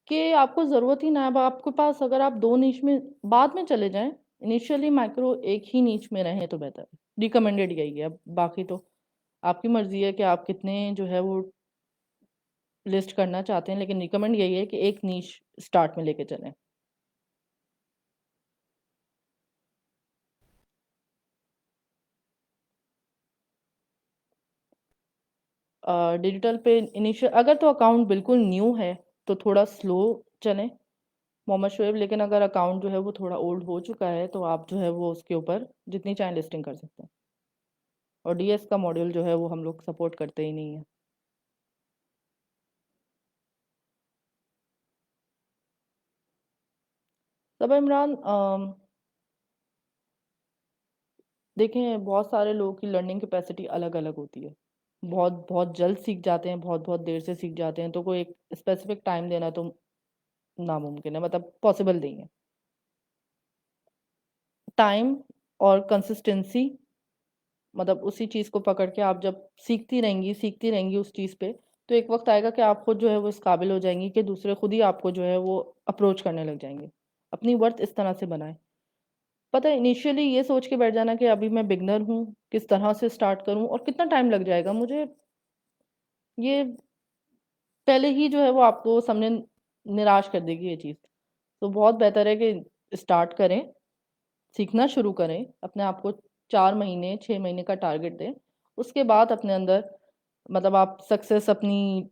कि आपको ज़रूरत ही ना है। अब आपके पास अगर आप 2 नीच में बाद में चले जाएँ, इनिशियली माइक्रो एक ही नीच में रहें तो बेहतर है। रिकमेंडेड यही है, अब बाकी तो आपकी मर्ज़ी है कि आप कितने जो है वो लिस्ट करना चाहते हैं, लेकिन रिकमेंड यही है कि एक नीश स्टार्ट में लेके चलें। डिजिटल पे इनिशियल अगर तो अकाउंट बिल्कुल न्यू है तो थोड़ा स्लो चलें मोहम्मद शोएब, लेकिन अगर अकाउंट जो है वो थोड़ा ओल्ड हो चुका है तो आप जो है वो उसके ऊपर जितनी चाहें लिस्टिंग कर सकते हैं। और डीएस का मॉड्यूल जो है वो हम लोग सपोर्ट करते ही नहीं है। तब इमरान, देखें बहुत सारे लोगों की लर्निंग कैपेसिटी अलग अलग होती है। बहुत बहुत जल्द सीख जाते हैं, बहुत बहुत देर से सीख जाते हैं, तो कोई एक स्पेसिफिक टाइम देना तो नामुमकिन है, मतलब पॉसिबल नहीं है। टाइम और कंसिस्टेंसी, मतलब उसी चीज़ को पकड़ के आप जब सीखती रहेंगी उस चीज़ पे, तो एक वक्त आएगा कि आप खुद जो है वो इस काबिल हो जाएंगी कि दूसरे खुद ही आपको जो है वो अप्रोच करने लग जाएंगे। अपनी वर्थ इस तरह से बनाएं। पता है, इनिशियली ये सोच के बैठ जाना कि अभी मैं बिगनर हूँ, किस तरह से स्टार्ट करूँ और कितना टाइम लग जाएगा मुझे, ये पहले ही जो है वो आपको सामने निराश कर देगी ये चीज़। तो बहुत बेहतर है कि स्टार्ट करें, सीखना शुरू करें, अपने आप को 4 महीने 6 महीने का टारगेट दें। उसके बाद अपने अंदर, मतलब आप सक्सेस अपनी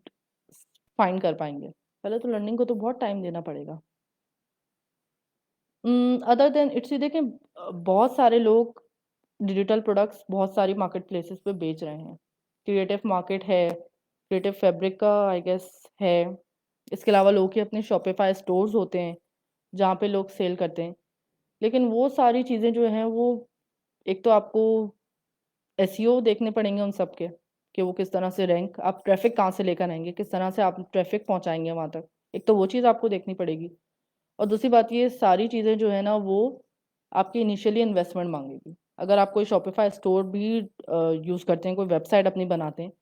फाइंड कर पाएंगे। पहले तो लर्निंग को तो बहुत टाइम देना पड़ेगा। अदर देन इट्स, देखें बहुत सारे लोग डिजिटल प्रोडक्ट्स बहुत सारी मार्केट प्लेसेस पे बेच रहे हैं। क्रिएटिव मार्केट है, क्रिएटिव फैब्रिक का आई गेस है। इसके अलावा लोगों के अपने शॉपिफाई स्टोर्स होते हैं जहाँ पे लोग सेल करते हैं। लेकिन वो सारी चीज़ें जो हैं वो, एक तो आपको एसईओ देखने पड़ेंगे उन सब के, कि वो किस तरह से रैंक, आप ट्रैफिक कहाँ से लेकर आएंगे, किस तरह से आप ट्रैफिक पहुँचाएंगे वहाँ तक, एक तो वो चीज़ आपको देखनी पड़ेगी। और दूसरी बात, ये सारी चीज़ें जो है ना वो आपकी इनिशियली इन्वेस्टमेंट मांगेगी। अगर आप कोई शॉपिफाई स्टोर भी यूज़ करते हैं, कोई वेबसाइट अपनी बनाते हैं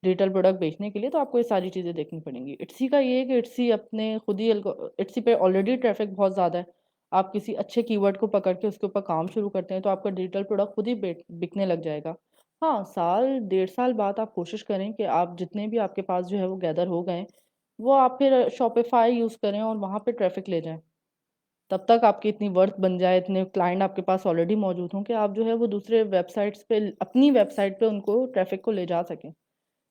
डिजिटल प्रोडक्ट बेचने के लिए, तो आपको ये सारी चीज़ें देखनी पड़ेंगी। इट्सी का ये है कि इट्सी अपने खुद ही इट्सी पे ऑलरेडी ट्रैफिक बहुत ज़्यादा है। आप किसी अच्छे कीवर्ड को पकड़ के उसके ऊपर काम शुरू करते हैं तो आपका डिजिटल प्रोडक्ट खुद ही बिकने लग जाएगा। हाँ, साल 1.5 साल बाद आप कोशिश करें कि आप जितने भी आपके पास जो है वो गैदर हो गए, वो आप फिर शॉपिफाई यूज़ करें और वहाँ पे ट्रैफिक ले जाएं। तब तक आपकी इतनी वर्थ बन जाए, इतने क्लाइंट आपके पास ऑलरेडी मौजूद हों कि आप जो है वो दूसरे वेबसाइट्स पे, अपनी वेबसाइट पे उनको ट्रैफिक को ले जा सकें।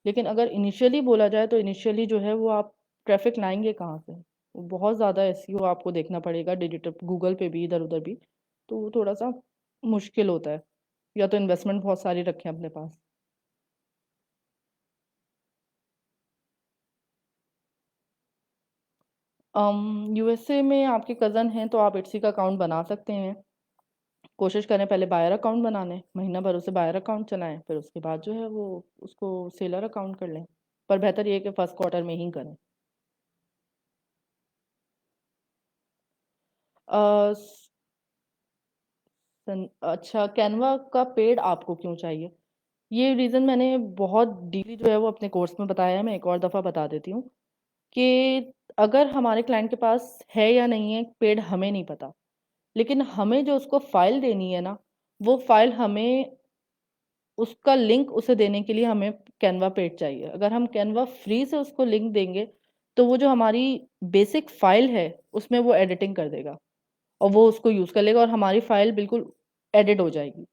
लेकिन अगर इनिशियली बोला जाए तो इनिशियली जो है वो आप ट्रैफिक लाएंगे कहाँ से? वो बहुत ज़्यादा एसईओ आपको देखना पड़ेगा, डिजिटल गूगल पे भी, इधर उधर भी। तो वो थोड़ा सा मुश्किल होता है, या तो इन्वेस्टमेंट बहुत सारी रखें अपने पास। यूएसए में आपके कज़न हैं तो आप इट्सी का अकाउंट बना सकते हैं। कोशिश करें पहले बायर अकाउंट बनाने, महीना भर उसे बायर अकाउंट चलाएं, फिर उसके बाद जो है वो उसको सेलर अकाउंट कर लें। पर बेहतर ये है कि फर्स्ट क्वार्टर में ही करें। अ, अच्छा, कैनवा का पेड आपको क्यों चाहिए? ये रीज़न मैंने बहुत डीपली जो है वो अपने कोर्स में बताया है, मैं एक और दफ़ा बता देती हूँ कि अगर हमारे क्लाइंट के पास है या नहीं है पेड हमें नहीं पता, लेकिन हमें जो उसको फ़ाइल देनी है ना, वो फ़ाइल हमें उसका लिंक उसे देने के लिए हमें कैनवा पेड चाहिए। अगर हम कैनवा फ्री से उसको लिंक देंगे, तो वो जो हमारी बेसिक फ़ाइल है, उसमें वो एडिटिंग कर देगा और वो उसको यूज़ कर लेगा और हमारी फ़ाइल बिल्कुल एडिट हो जाएगी।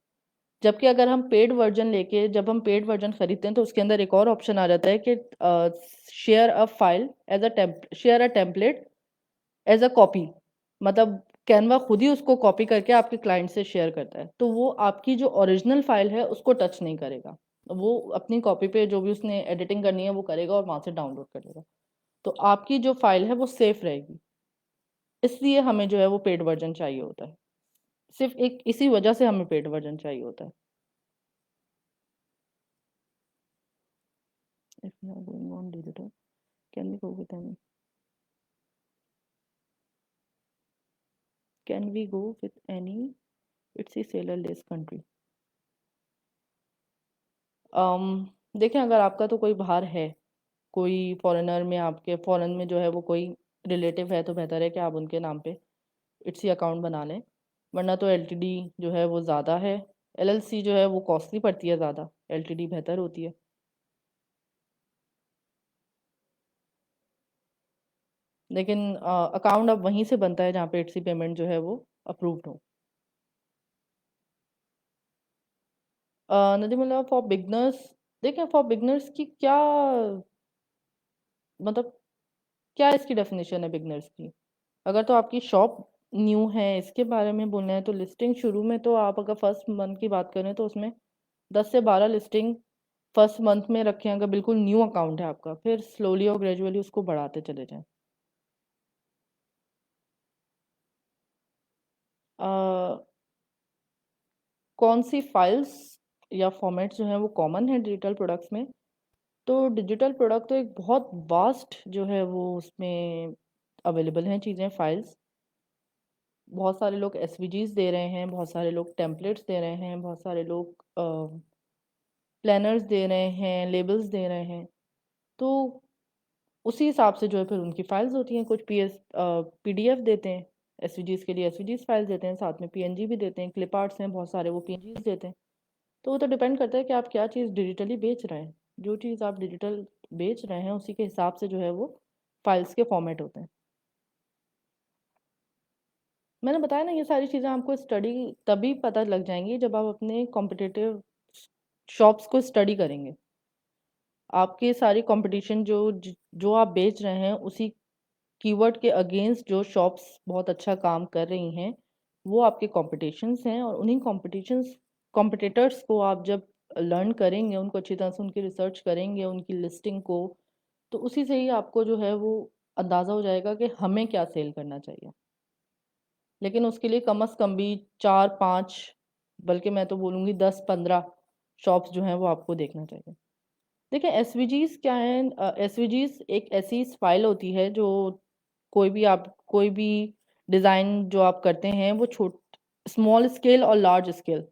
जबकि अगर हम पेड वर्ज़न लेके जब हम पेड वर्ज़न खरीदते हैं तो उसके अंदर एक और ऑप्शन आ जाता है कि share a file as a share a template as a copy, मतलब कैनवा खुद ही उसको कॉपी करके आपके क्लाइंट से शेयर करता है। तो वो आपकी जो ओरिजिनल फ़ाइल है उसको टच नहीं करेगा। वो अपनी कॉपी पे जो भी उसने एडिटिंग करनी है वो करेगा और वहाँ से डाउनलोड कर लेगा। तो आपकी जो फ़ाइल है वो सेफ रहेगी। इसलिए हमें जो है वो पेड वर्ज़न चाहिए होता है। सिर्फ़ एक इसी वजह से हमें पेड वर्ज़न चाहिए होता है। If you are going on digital can we go with any can we go with any it's a seller less country. देखें, अगर आपका तो कोई बाहर है, कोई फॉरेनर में आपके फॉरेन में जो है वो कोई रिलेटिव है तो बेहतर है कि आप उनके नाम पे इट्सी अकाउंट बना लें। वरना तो एलटीडी जो है वो ज़्यादा है, एलएलसी जो है वो कॉस्टली पड़ती है ज़्यादा, एलटीडी बेहतर होती है। लेकिन अकाउंट अब वहीं से बनता है जहाँ पे इट्सी पेमेंट जो है वो अप्रूव्ड हो। नदीमुल्लाह, फॉर बिगनर्स, देखें फॉर बिगनर्स की क्या मतलब, क्या इसकी डेफिनेशन है बिगनर्स की? अगर तो आपकी शॉप न्यू है इसके बारे में बोलना है तो लिस्टिंग शुरू में तो आप अगर फर्स्ट मंथ की बात करें तो उसमें 10 से 12 लिस्टिंग फर्स्ट मंथ में रखें, अगर बिल्कुल न्यू अकाउंट है आपका, फिर स्लोली और ग्रेजुअली उसको बढ़ाते चले जाएं। अ, कौन सी फाइल्स या फॉर्मेट्स जो हैं वो कॉमन है डिजिटल प्रोडक्ट्स में? तो डिजिटल प्रोडक्ट तो एक बहुत वास्ट जो है वो उसमें अवेलेबल हैं चीज़ें, फाइल्स। बहुत सारे लोग एसवीजीज दे रहे हैं, बहुत सारे लोग टेम्पलेट्स दे रहे हैं, बहुत सारे लोग प्लानर्स दे रहे हैं, लेबल्स दे रहे हैं। तो उसी हिसाब से जो है फिर उनकी फाइल्स होती हैं। कुछ पीडीएफ देते हैं, एसवीजीज के लिए एसवीजीज फाइल्स देते हैं, साथ में पीएनजी भी देते हैं, क्लिप आर्ट्स हैं बहुत सारे वो पीएनजीज देते हैं। तो वो तो डिपेंड करता है कि आप क्या चीज़ डिजिटली बेच रहे हैं। जो चीज़ आप डिजिटल बेच रहे हैं उसी के हिसाब से जो है वो फाइल्स के फॉर्मेट होते हैं। मैंने बताया ना, ये सारी चीज़ें आपको स्टडी तभी पता लग जाएंगी जब आप अपने कॉम्पिटिटिव शॉप्स को स्टडी करेंगे। आपके सारी कंपटीशन जो आप बेच रहे हैं उसी कीवर्ड के अगेंस्ट जो शॉप्स बहुत अच्छा काम कर रही हैं वो आपके कॉम्पिटिशन्स हैं, और उन्हीं कॉम्पिटिटर्स को आप जब लर्न करेंगे, उनको अच्छी तरह से उनकी रिसर्च करेंगे, उनकी लिस्टिंग को, तो उसी से ही आपको जो है वो अंदाज़ा हो जाएगा कि हमें क्या सेल करना चाहिए। लेकिन उसके लिए कम से कम भी 4-5, बल्कि मैं तो बोलूँगी 10-15 शॉप्स जो हैं वो आपको देखना चाहिए। देखिए, एसवीजीज क्या है? एसवीजीज एक ऐसी फाइल होती है जो कोई भी डिज़ाइन जो आप करते हैं वो छोट स्मॉल स्केल और लार्ज स्केल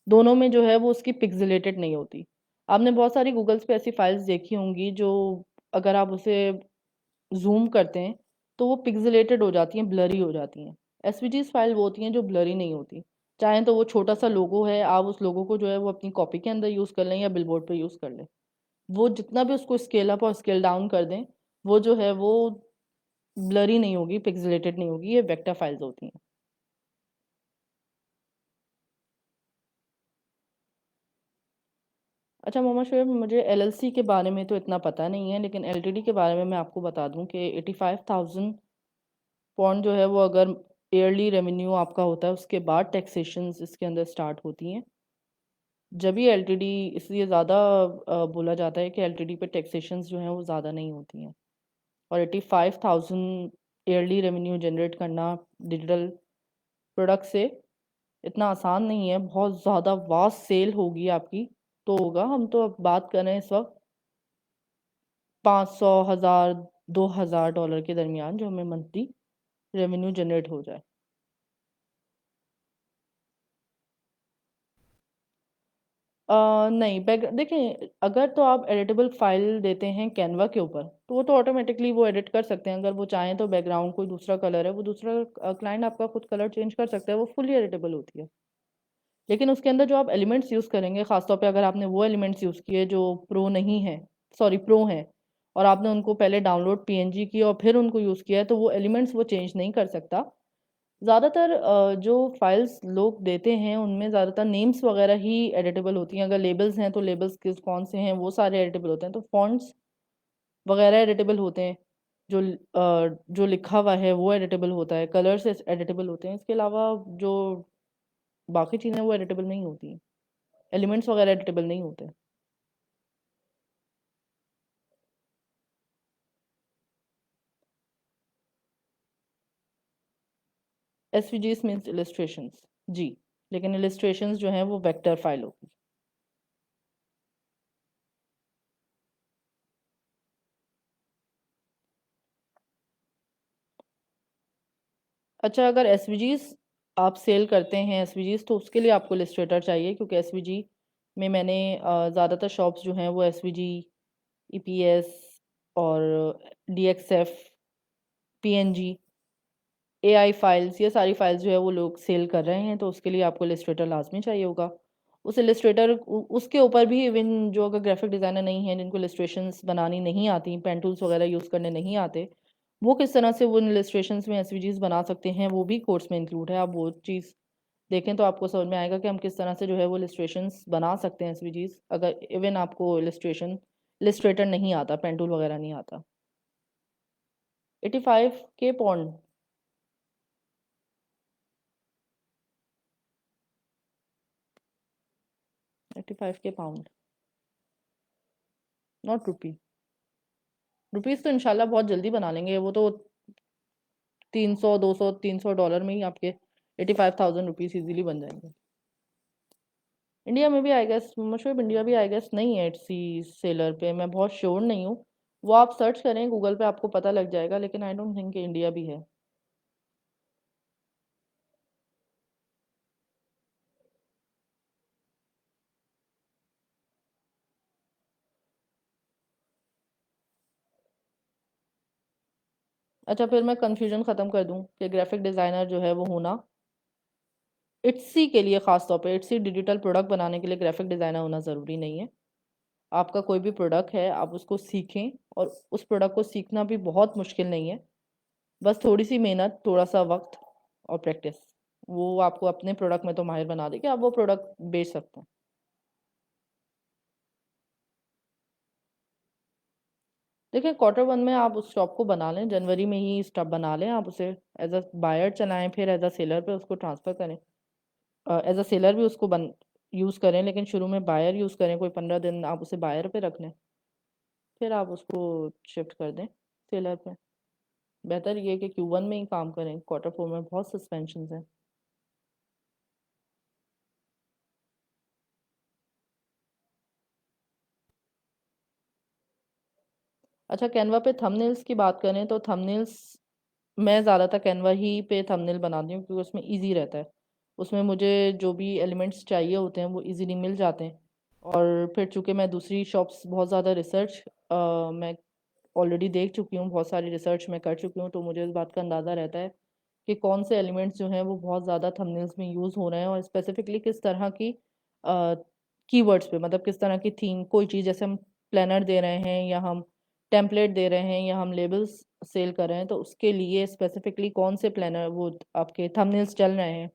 दोनों में जो है वो उसकी पिक्सेलेटेड नहीं होती। आपने बहुत सारी गूगल्स पे ऐसी फाइल्स देखी होंगी जो अगर आप उसे ज़ूम करते हैं तो वो पिक्सेलेटेड हो जाती हैं, ब्लरी हो जाती हैं। एसवीजीज फाइल वो होती हैं जो ब्लरी नहीं होती। चाहे तो वो छोटा सा लोगो है, आप उस लोगो को जो है वो अपनी कॉपी के अंदर यूज़ कर लें या बिलबोर्ड पे यूज़ कर लें, वो जितना भी उसको स्केल अप और स्केल डाउन कर दें, वो जो है वो ब्लरी नहीं होगी, पिक्सेलेटेड नहीं होगी। ये वेक्टर फाइल्स होती हैं। अच्छा मोहम्मद शोएब, मुझे एलएलसी के बारे में तो इतना पता नहीं है, लेकिन एलटीडी के बारे में मैं आपको बता दूं कि 85,000 पौंड जो है वो अगर ईयरली रेवेन्यू आपका होता है उसके बाद टैक्सेशंस इसके अंदर स्टार्ट होती हैं। जब भी एलटीडी इसलिए ज़्यादा बोला जाता है कि एलटीडी पे टैक्सेशंस जो हैं वो ज़्यादा नहीं होती हैं। और 85,000 ईयरली रेवेन्यू जनरेट करना डिजिटल प्रोडक्ट से इतना आसान नहीं है, बहुत ज़्यादा वास्ट सेल होगी आपकी तो होगा। हम तो अब बात कर रहे हैं इस वक्त 500, 1000, $2000 के दरमियान जो हमें मंथली रेवेन्यू जनरेट हो जाए। नहीं, बैक देखें, अगर तो आप एडिटेबल फाइल देते हैं कैनवा के ऊपर तो वो तो ऑटोमेटिकली वो एडिट कर सकते हैं। अगर वो चाहें तो बैकग्राउंड कोई दूसरा कलर है, वो दूसरा क्लाइंट आपका खुद कलर चेंज कर सकता है, वो फुली एडिटेबल होती है। लेकिन उसके अंदर जो आप एलिमेंट्स यूज़ करेंगे, खासतौर पे अगर आपने वो एलिमेंट्स यूज़ किए जो प्रो नहीं है, सॉरी प्रो हैं, और आपने उनको पहले डाउनलोड पीएनजी की और फिर उनको यूज़ किया है, तो वो एलिमेंट्स वो चेंज नहीं कर सकता। ज़्यादातर जो फाइल्स लोग देते हैं उनमें ज़्यादातर नेम्स वगैरह ही एडिटेबल होती हैं। अगर लेबल्स हैं तो लेबल्स किस कौन से हैं वो सारे एडिटेबल होते हैं, तो फॉन्ट्स वगैरह एडिटेबल होते हैं। जो लिखा हुआ है वो एडिटेबल होता है, कलर्स एडिटेबल होते हैं। इसके अलावा जो बाकी चीज़ें वो एडिटेबल नहीं होती, एलिमेंट्स वगैरह एडिटेबल नहीं होते। एसवीजीस मीन्स इलस्ट्रेशंस, जी। लेकिन इलस्ट्रेशंस जो हैं वो वेक्टर फाइल होगी। अच्छा, अगर एसवीजीस आप सेल करते हैं एसवीजीस, तो उसके लिए आपको इलस्ट्रेटर चाहिए, क्योंकि एसवीजी में मैंने ज़्यादातर शॉप्स जो हैं वो एसवीजी, ईपीएस और डीएक्सएफ, पीएनजी, एआई फाइल्स, ये सारी फाइल्स जो है वो लोग सेल कर रहे हैं, तो उसके लिए आपको इलस्ट्रेटर लाजमी चाहिए होगा। उस इलस्ट्रेटर उसके ऊपर भी इवन जो अगर ग्राफिक डिज़ाइनर नहीं है, जिनको इलस्ट्रेशंस बनानी नहीं आती, पेन टूल्स वगैरह यूज़ करने नहीं आते, वो किस तरह से वो इलस्ट्रेशंस में एसवीजीज बना सकते हैं, वो भी कोर्स में इंक्लूड है। आप वो चीज़ देखें तो आपको समझ में आएगा कि हम किस तरह से जो है वो इलस्ट्रेशंस बना सकते हैं एसवीजीज, अगर इवन आपको इलस्ट्रेटर नहीं आता, पेन टूल वगैरह नहीं आता। 85K pound. 85K pound, not rupee. Rupees तो इंशाल्लाह बहुत जल्दी बना लेंगे, वो तो 300, 200, $300 में ही आपके 85,000 रुपीज़ इजीली बन जाएंगे। इंडिया में भी आई गेस, मशहूर इंडिया भी आई गेस नहीं है एटसी सेलर पे, मैं बहुत श्योर नहीं हूँ। वो आप सर्च करें गूगल पे, आपको पता लग जाएगा, लेकिन आई डोंट थिंक कि इंडिया भी है। अच्छा, फिर मैं कंफ्यूजन ख़त्म कर दूं कि ग्राफिक डिज़ाइनर जो है वो होना इट्सी के लिए, ख़ास तौर पे इट्सी डिजिटल प्रोडक्ट बनाने के लिए ग्राफिक डिज़ाइनर होना ज़रूरी नहीं है। आपका कोई भी प्रोडक्ट है, आप उसको सीखें, और उस प्रोडक्ट को सीखना भी बहुत मुश्किल नहीं है। बस थोड़ी सी मेहनत, थोड़ा सा वक्त और प्रैक्टिस, वो आपको अपने प्रोडक्ट में तो माहिर बना देगी, आप वो प्रोडक्ट बेच सकते हैं। देखिए, Q1 में आप उस शॉप को बना लें, जनवरी में ही स्टॉप बना लें, आप उसे एज अ बायर चलाएं, फिर एज अ सेलर पे उसको ट्रांसफ़र करें। एज अ सेलर भी उसको यूज़ करें, लेकिन शुरू में बायर यूज़ करें, कोई 15 दिन आप उसे बायर पे रख लें, फिर आप उसको शिफ्ट कर दें सेलर पे। बेहतर ये है कि Q1 में ही काम करें, Q4 में बहुत सस्पेंशन हैं। अच्छा, कैनवा पे थंबनेल्स की बात करें तो थंबनेल्स मैं ज़्यादातर कैनवा ही पे थंबनेल बनाती हूँ, क्योंकि उसमें इजी रहता है। उसमें मुझे जो भी एलिमेंट्स चाहिए होते हैं वो इजीली मिल जाते हैं। और फिर चूंकि मैं दूसरी शॉप्स बहुत ज़्यादा रिसर्च मैं ऑलरेडी देख चुकी हूँ, बहुत सारी रिसर्च मैं कर चुकी हूँ, तो मुझे इस बात का अंदाज़ा रहता है कि कौन से एलिमेंट्स जो हैं वो बहुत ज़्यादा थंबनेल्स में यूज़ हो रहे हैं, और स्पेसिफिकली किस तरह की कीवर्ड्स पे, मतलब किस तरह की थीम, कोई चीज़ जैसे हम प्लानर दे रहे हैं, या हम टेम्पलेट दे रहे हैं, या हम लेबल्स सेल कर रहे हैं, तो उसके लिए स्पेसिफिकली कौन से प्लानर वो आपके थंबनेल्स चल रहे हैं,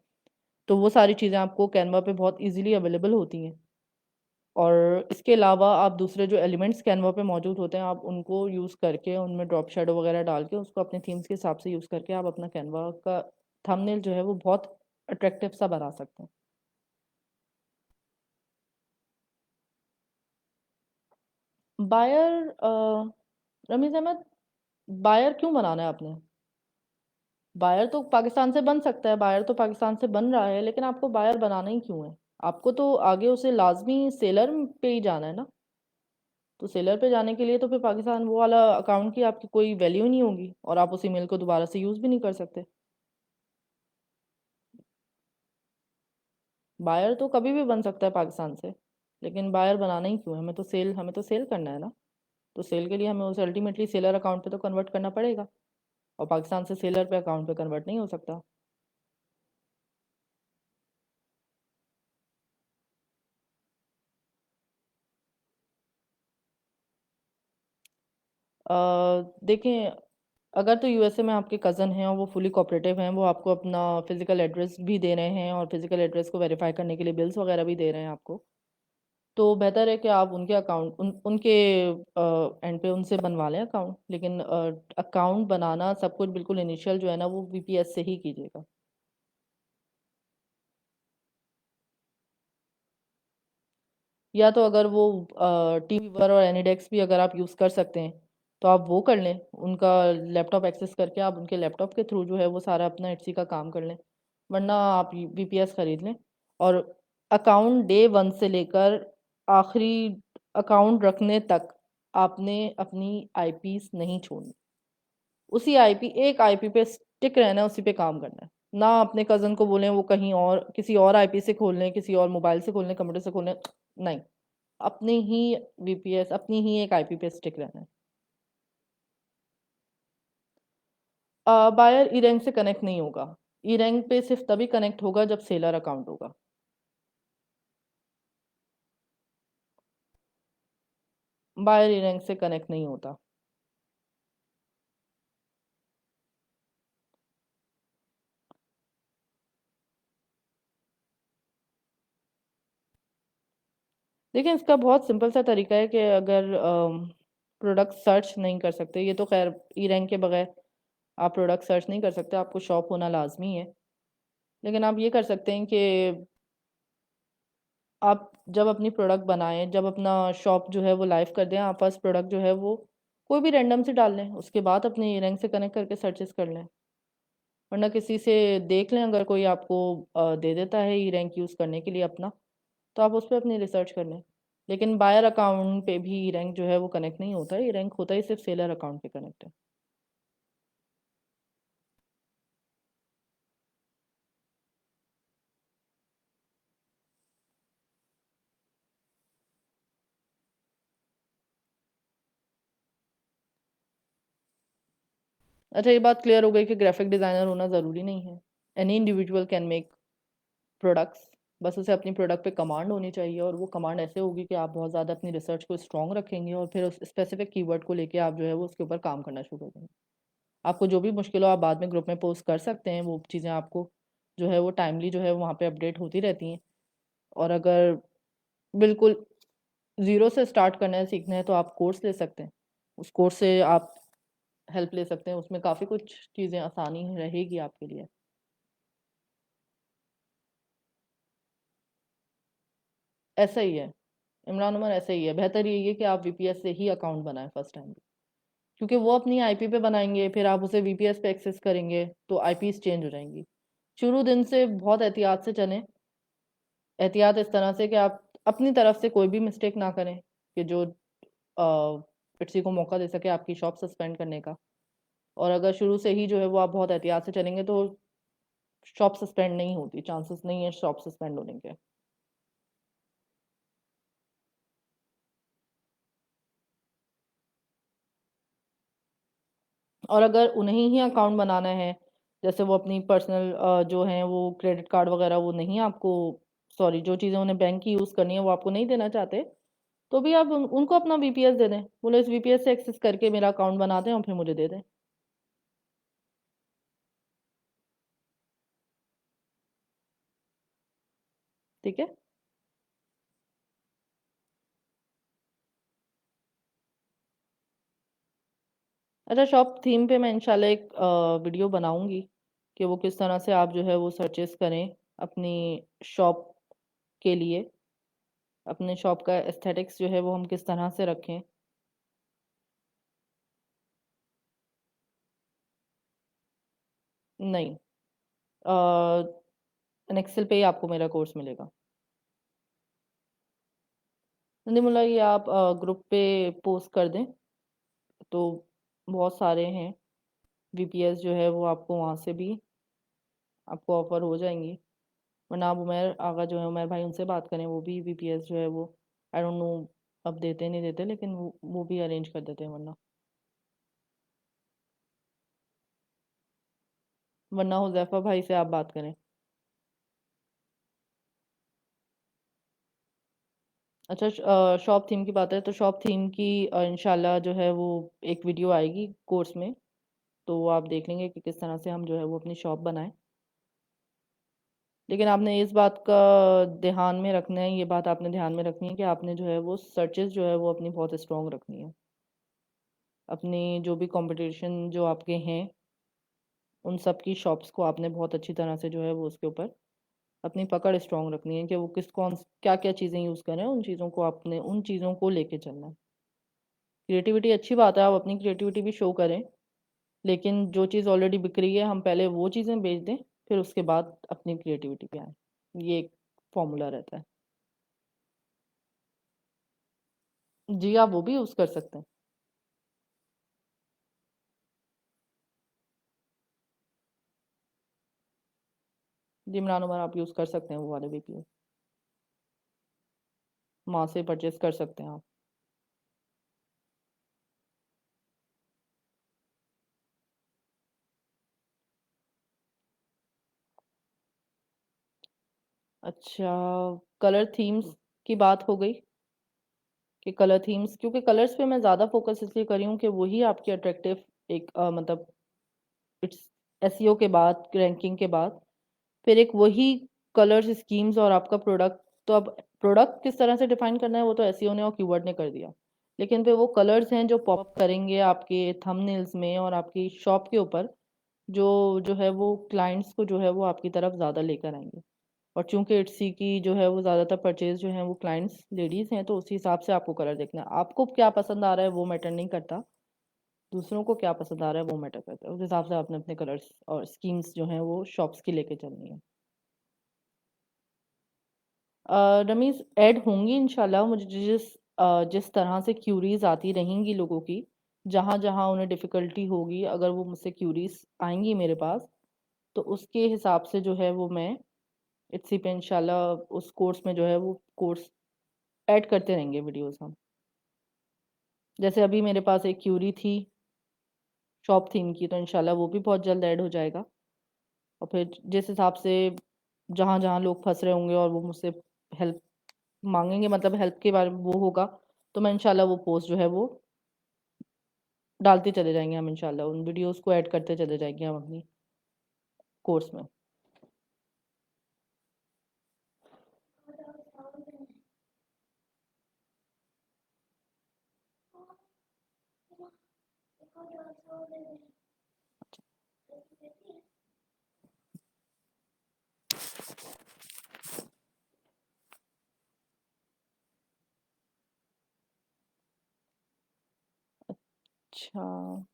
तो वो सारी चीज़ें आपको कैनवा पे बहुत इजीली अवेलेबल होती हैं। और इसके अलावा आप दूसरे जो एलिमेंट्स कैनवा पे मौजूद होते हैं, आप उनको यूज़ करके, उनमें ड्रॉप शेडो वगैरह डाल के, उसको अपने थीम्स के हिसाब से यूज़ करके आप अपना कैनवा का थंबनेल जो है वो बहुत अट्रैक्टिव सा बना सकते हैं। बायर, रमीज अहमद, बायर क्यों बनाना है आपने? बायर तो पाकिस्तान से बन सकता है, बायर तो पाकिस्तान से बन रहा है, लेकिन आपको बायर बनाना ही क्यों है? आपको तो आगे उसे लाजमी सेलर पे ही जाना है ना। तो सेलर पे जाने के लिए तो फिर पाकिस्तान वो वाला अकाउंट की आपकी कोई वैल्यू नहीं होगी, और आप उस ईमेल को दोबारा से यूज़ भी नहीं कर सकते। बायर तो कभी भी बन सकता है पाकिस्तान से, लेकिन बायर बनाना ही क्यों है? हमें तो सेल करना है ना। तो सेल के लिए हमें उसे अल्टीमेटली सेलर अकाउंट पे तो कन्वर्ट करना पड़ेगा, और पाकिस्तान से सेलर पे अकाउंट पे कन्वर्ट नहीं हो सकता। देखें, अगर तो यूएसए में आपके कज़न हैं और वो फुली कोऑपरेटिव हैं, वो आपको अपना फिजिकल एड्रेस भी दे रहे हैं और फिजिकल एड्रेस को वेरीफाई करने के लिए बिल्स वगैरह भी दे रहे हैं आपको, तो बेहतर है कि आप उनके अकाउंट उनके एंड पे उनसे बनवा लें अकाउंट। लेकिन अकाउंट बनाना सब कुछ बिल्कुल इनिशियल जो है ना, वो वीपीएस से ही कीजिएगा। या तो अगर वो टीम व्यूवर और एनीडेक्स भी अगर आप यूज़ कर सकते हैं, तो आप वो कर लें। उनका लैपटॉप एक्सेस करके आप उनके लैपटॉप के थ्रू जो है वो सारा अपना इट्सी का काम कर लें। वरना आप वीपीएस खरीद लें, और अकाउंट डे वन से लेकर आखिरी अकाउंट रखने तक आपने अपनी आईपीस नहीं छोड़नी। उसी आईपी एक आईपी पे स्टिक रहना है, उसी पे काम करना है। ना अपने कज़न को बोलें वो कहीं और किसी और आईपी से खोल लें, किसी और मोबाइल से खोल लें, कंप्यूटर से खोल लें, नहीं। अपनी ही वीपीएस, अपनी ही एक आईपी पे स्टिक रहना है। बायर ई रैंक से कनेक्ट नहीं होगा। ई रैंक पे सिर्फ तभी कनेक्ट होगा जब सेलर अकाउंट होगा। बायर ई रैंक से कनेक्ट नहीं होता। देखिए, इसका बहुत सिंपल सा तरीका है कि अगर प्रोडक्ट सर्च नहीं कर सकते, ये तो खैर ई रैंक के बगैर आप प्रोडक्ट सर्च नहीं कर सकते, आपको शॉप होना लाजमी है। लेकिन आप ये कर सकते हैं कि आप जब अपनी प्रोडक्ट बनाएं, जब अपना शॉप जो है वो लाइव कर दें, आप फर्स्ट प्रोडक्ट जो है वो कोई भी रैंडम से डाल लें, उसके बाद अपने ई रैंक से कनेक्ट करके सर्चेस कर लें। वरना किसी से देख लें, अगर कोई आपको दे देता है ई रैंक यूज़ करने के लिए अपना, तो आप उस पर अपनी रिसर्च कर लें। लेकिन बायर अकाउंट पे भी ई रैंक जो है वो कनेक्ट नहीं होता है, ई रैंक होता ही सिर्फ सेलर अकाउंट पे कनेक्ट है। अच्छा, ये बात क्लियर हो गई कि ग्राफिक डिज़ाइनर होना ज़रूरी नहीं है। Any individual can make products. बस उसे अपनी प्रोडक्ट पे कमांड होनी चाहिए, और वो कमांड ऐसे होगी कि आप बहुत ज़्यादा अपनी रिसर्च को स्ट्रॉन्ग रखेंगे, और फिर उस स्पेसिफिक कीवर्ड को लेके आप जो है वो उसके ऊपर काम करना शुरू कर देंगे। आपको जो भी मुश्किल हो आप बाद में ग्रुप में पोस्ट कर सकते हैं, वो चीज़ें आपको जो है वो टाइमली जो है वहाँ पे अपडेट होती रहती हैं। और अगर बिल्कुल ज़ीरो से स्टार्ट करना है, सीखना है, तो आप कोर्स ले सकते हैं। उस कोर्स से आप हेल्प ले सकते हैं, उसमें काफ़ी कुछ चीज़ें आसानी रहेगी आपके लिए। ऐसा ही है, इमरान उमर ऐसा ही है। बेहतर यही है कि आप वीपीएस से ही अकाउंट बनाएं फर्स्ट टाइम, क्योंकि वो अपनी आईपी पे बनाएंगे, फिर आप उसे वीपीएस पे एक्सेस करेंगे तो आईपीस चेंज हो जाएंगी। शुरू दिन से बहुत एहतियात से चलें। एहतियात इस तरह से कि आप अपनी तरफ से कोई भी मिस्टेक ना करें कि जो किसी को मौका दे सके आपकी शॉप सस्पेंड करने का। और अगर शुरू से ही जो है वो आप बहुत एहतियात से चलेंगे, तो शॉप सस्पेंड नहीं होती, चांसेस नहीं है शॉप सस्पेंड होने के। और अगर उन्हें ही अकाउंट बनाना है, जैसे वो अपनी पर्सनल जो है वो क्रेडिट कार्ड वगैरह वो नहीं आपको, सॉरी, जो चीज़ें उन्हें बैंक की यूज़ करनी है वो आपको नहीं देना चाहते, तो भी आप उनको अपना वीपीएस दे दें। बोले इस वीपीएस से एक्सेस करके मेरा अकाउंट बना दें और फिर मुझे दे दें। ठीक है। अच्छा, शॉप थीम पे मैं इंशाल्लाह एक वीडियो बनाऊंगी कि वो किस तरह से आप जो है वो सर्चेस करें अपनी शॉप के लिए। अपने शॉप का एस्थेटिक्स जो है वो हम किस तरह से रखें। नहीं, एक्सेल पे ही आपको मेरा कोर्स मिलेगा। नंदीमुल्ला, ये आप ग्रुप पे पोस्ट कर दें तो बहुत सारे हैं। वीपीएस जो है वो आपको वहाँ से भी आपको ऑफर हो जाएंगी, वरना आप उमेर आगा जो है, उमेर भाई, उनसे बात करें, वो भी वीपीएस जो है वो आई डोंट नो अब देते नहीं देते, लेकिन वो भी अरेंज कर देते हैं। वरना हुजैफा भाई से आप बात करें। अच्छा, शॉप थीम की बात है तो शॉप थीम की इंशाल्लाह जो है वो एक वीडियो आएगी कोर्स में, तो वो आप देख लेंगे कि किस तरह से हम जो है वो अपनी शॉप बनाएं। लेकिन आपने इस बात का ध्यान में रखना है, ये बात आपने ध्यान में रखनी है कि आपने जो है वो सर्चेस जो है वो अपनी बहुत स्ट्रॉन्ग रखनी है। अपनी जो भी कंपटीशन जो आपके हैं उन सब की शॉप्स को आपने बहुत अच्छी तरह से जो है वो उसके ऊपर अपनी पकड़ स्ट्रॉन्ग रखनी है कि वो किस कौन क्या क्या चीज़ें यूज़ कर रहे हैं, उन चीज़ों को आपने उन चीज़ों को लेके चलना है। क्रिएटिविटी अच्छी बात है, आप अपनी क्रिएटिविटी भी शो करें, लेकिन जो चीज़ ऑलरेडी बिक रही है हम पहले वो चीज़ें बेच दें, फिर उसके बाद अपनी क्रिएटिविटी पे आए। ये एक फॉर्मूला रहता है। जी, आप वो भी यूज़ कर सकते हैं। जी, इमरान उमर, आप यूज़ कर सकते हैं वो वाले वीपीएस, वहाँ से परचेस कर सकते हैं आप। अच्छा, कलर थीम्स की बात हो गई कि कलर थीम्स, क्योंकि कलर्स पे मैं ज़्यादा फोकस इसलिए करी हूँ कि वही आपकी अट्रैक्टिव एक मतलब इट्स एसईओ के बाद, रैंकिंग के बाद फिर एक वही कलर्स स्कीम्स और आपका प्रोडक्ट। तो अब प्रोडक्ट किस तरह से डिफाइन करना है वो तो एसईओ ने और कीवर्ड ने कर दिया, लेकिन फिर वो कलर्स हैं जो पॉप करेंगे आपके थंबनेल्स में और आपकी शॉप के ऊपर, जो जो है वो क्लाइंट्स को जो है वो आपकी तरफ ज़्यादा लेकर आएंगे। और चूंकि इट्सी की जो है वो ज़्यादातर परचेज जो है वो क्लाइंट्स लेडीज़ हैं, तो उसी हिसाब से आपको कलर देखना है। आपको क्या पसंद आ रहा है वो मैटर नहीं करता, दूसरों को क्या पसंद आ रहा है वो मैटर करता है। उस हिसाब से आपने अपने कलर्स और स्कीम्स जो हैं वो शॉप्स की लेके चलनी है। रमीज, ऐड होंगी इंशाल्लाह। मुझे जिस तरह से क्यूरीज आती रहेंगी लोगों की, जहाँ जहाँ उन्हें डिफ़िकल्टी होगी, अगर वो मुझसे क्यूरीज आएंगी मेरे पास, तो उसके हिसाब से जो है वो मैं इसी पे इंशाल्लाह उस कोर्स में जो है वो कोर्स ऐड करते रहेंगे वीडियोस हम। जैसे अभी मेरे पास एक क्यूरी थी शॉप थीम की, तो इंशाल्लाह वो भी बहुत जल्द ऐड हो जाएगा। और फिर जिस हिसाब से जहाँ जहाँ लोग फंस रहे होंगे और वो मुझसे हेल्प मांगेंगे, मतलब हेल्प के बारे में वो होगा, तो मैं इंशाल्लाह वो पोस्ट जो है वो डालते चले जाएंगे हम, इंशाल्लाह उन वीडियोस को ऐड करते चले जाएंगे हम अपनी कोर्स में। अच्छा,